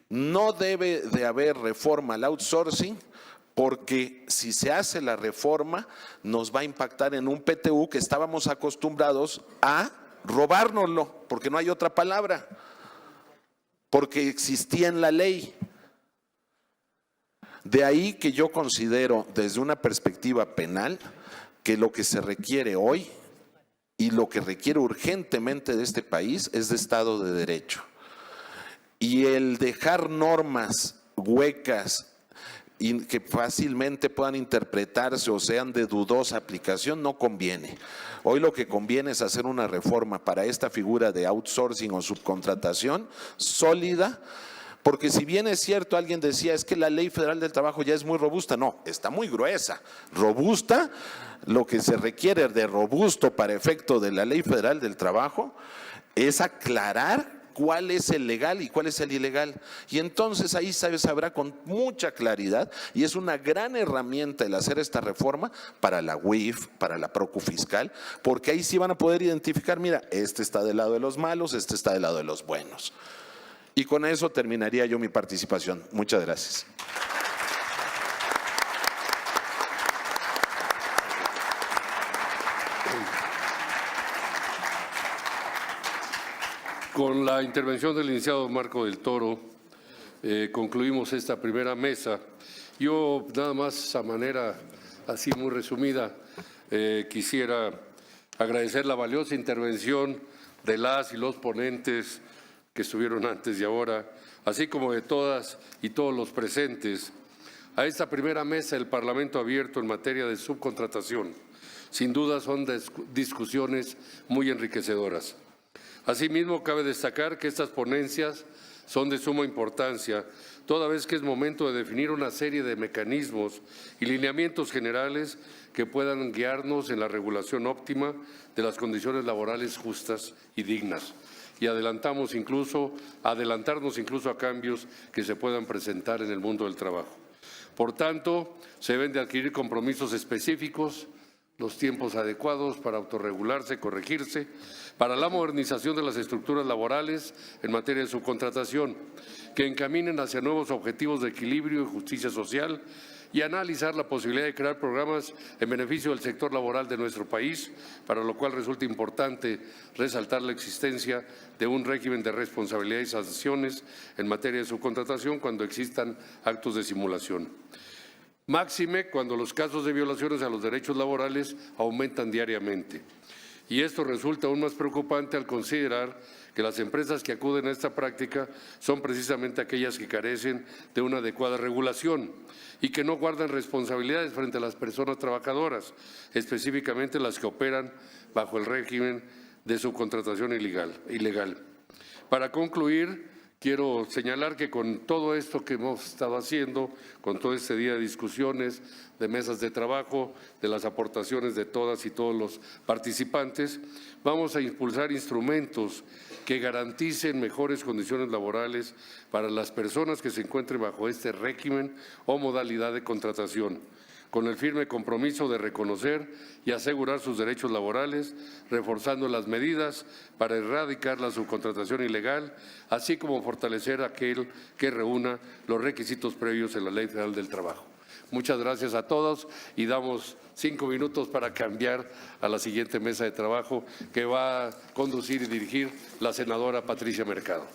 no debe de haber reforma al outsourcing, porque si se hace la reforma nos va a impactar en un PTU que estábamos acostumbrados a robárnoslo, porque no hay otra palabra, porque existía en la ley. De ahí que yo considero desde una perspectiva penal que lo que se requiere hoy y lo que requiere urgentemente de este país es de Estado de Derecho. Y el dejar normas huecas y que fácilmente puedan interpretarse o sean de dudosa aplicación no conviene. Hoy lo que conviene es hacer una reforma para esta figura de outsourcing o subcontratación sólida, porque si bien es cierto, alguien decía, es que la Ley Federal del Trabajo ya es muy robusta. No, está muy gruesa. Robusta, lo que se requiere de robusto para efecto de la Ley Federal del Trabajo es aclarar cuál es el legal y cuál es el ilegal. Y entonces ahí se sabrá con mucha claridad, y es una gran herramienta el hacer esta reforma para la UIF, para la Procu Fiscal, porque ahí sí van a poder identificar, mira, este está del lado de los malos, este está del lado de los buenos. Y con eso terminaría yo mi participación. Muchas gracias. Con la intervención del licenciado Marco del Toro, concluimos esta primera mesa. Yo nada más a manera así muy resumida quisiera agradecer la valiosa intervención de las y los ponentes que estuvieron antes y ahora, así como de todas y todos los presentes, a esta primera mesa del Parlamento abierto en materia de subcontratación. Sin duda son discusiones muy enriquecedoras. Asimismo, cabe destacar que estas ponencias son de suma importancia, toda vez que es momento de definir una serie de mecanismos y lineamientos generales que puedan guiarnos en la regulación óptima de las condiciones laborales justas y dignas. Y adelantarnos incluso a cambios que se puedan presentar en el mundo del trabajo. Por tanto, se deben de adquirir compromisos específicos, los tiempos adecuados para autorregularse, corregirse, para la modernización de las estructuras laborales en materia de subcontratación, que encaminen hacia nuevos objetivos de equilibrio y justicia social, y analizar la posibilidad de crear programas en beneficio del sector laboral de nuestro país, para lo cual resulta importante resaltar la existencia de un régimen de responsabilidad y sanciones en materia de subcontratación cuando existan actos de simulación. Máxime cuando los casos de violaciones a los derechos laborales aumentan diariamente. Y esto resulta aún más preocupante al considerar que las empresas que acuden a esta práctica son precisamente aquellas que carecen de una adecuada regulación y que no guardan responsabilidades frente a las personas trabajadoras, específicamente las que operan bajo el régimen de subcontratación ilegal. Para concluir, quiero señalar que con todo esto que hemos estado haciendo, con todo este día de discusiones, de mesas de trabajo, de las aportaciones de todas y todos los participantes, vamos a impulsar instrumentos que garanticen mejores condiciones laborales para las personas que se encuentren bajo este régimen o modalidad de contratación, con el firme compromiso de reconocer y asegurar sus derechos laborales, reforzando las medidas para erradicar la subcontratación ilegal, así como fortalecer aquel que reúna los requisitos previos en la Ley Federal del Trabajo. Muchas gracias a todos y damos 5 minutos para cambiar a la siguiente mesa de trabajo que va a conducir y dirigir la senadora Patricia Mercado.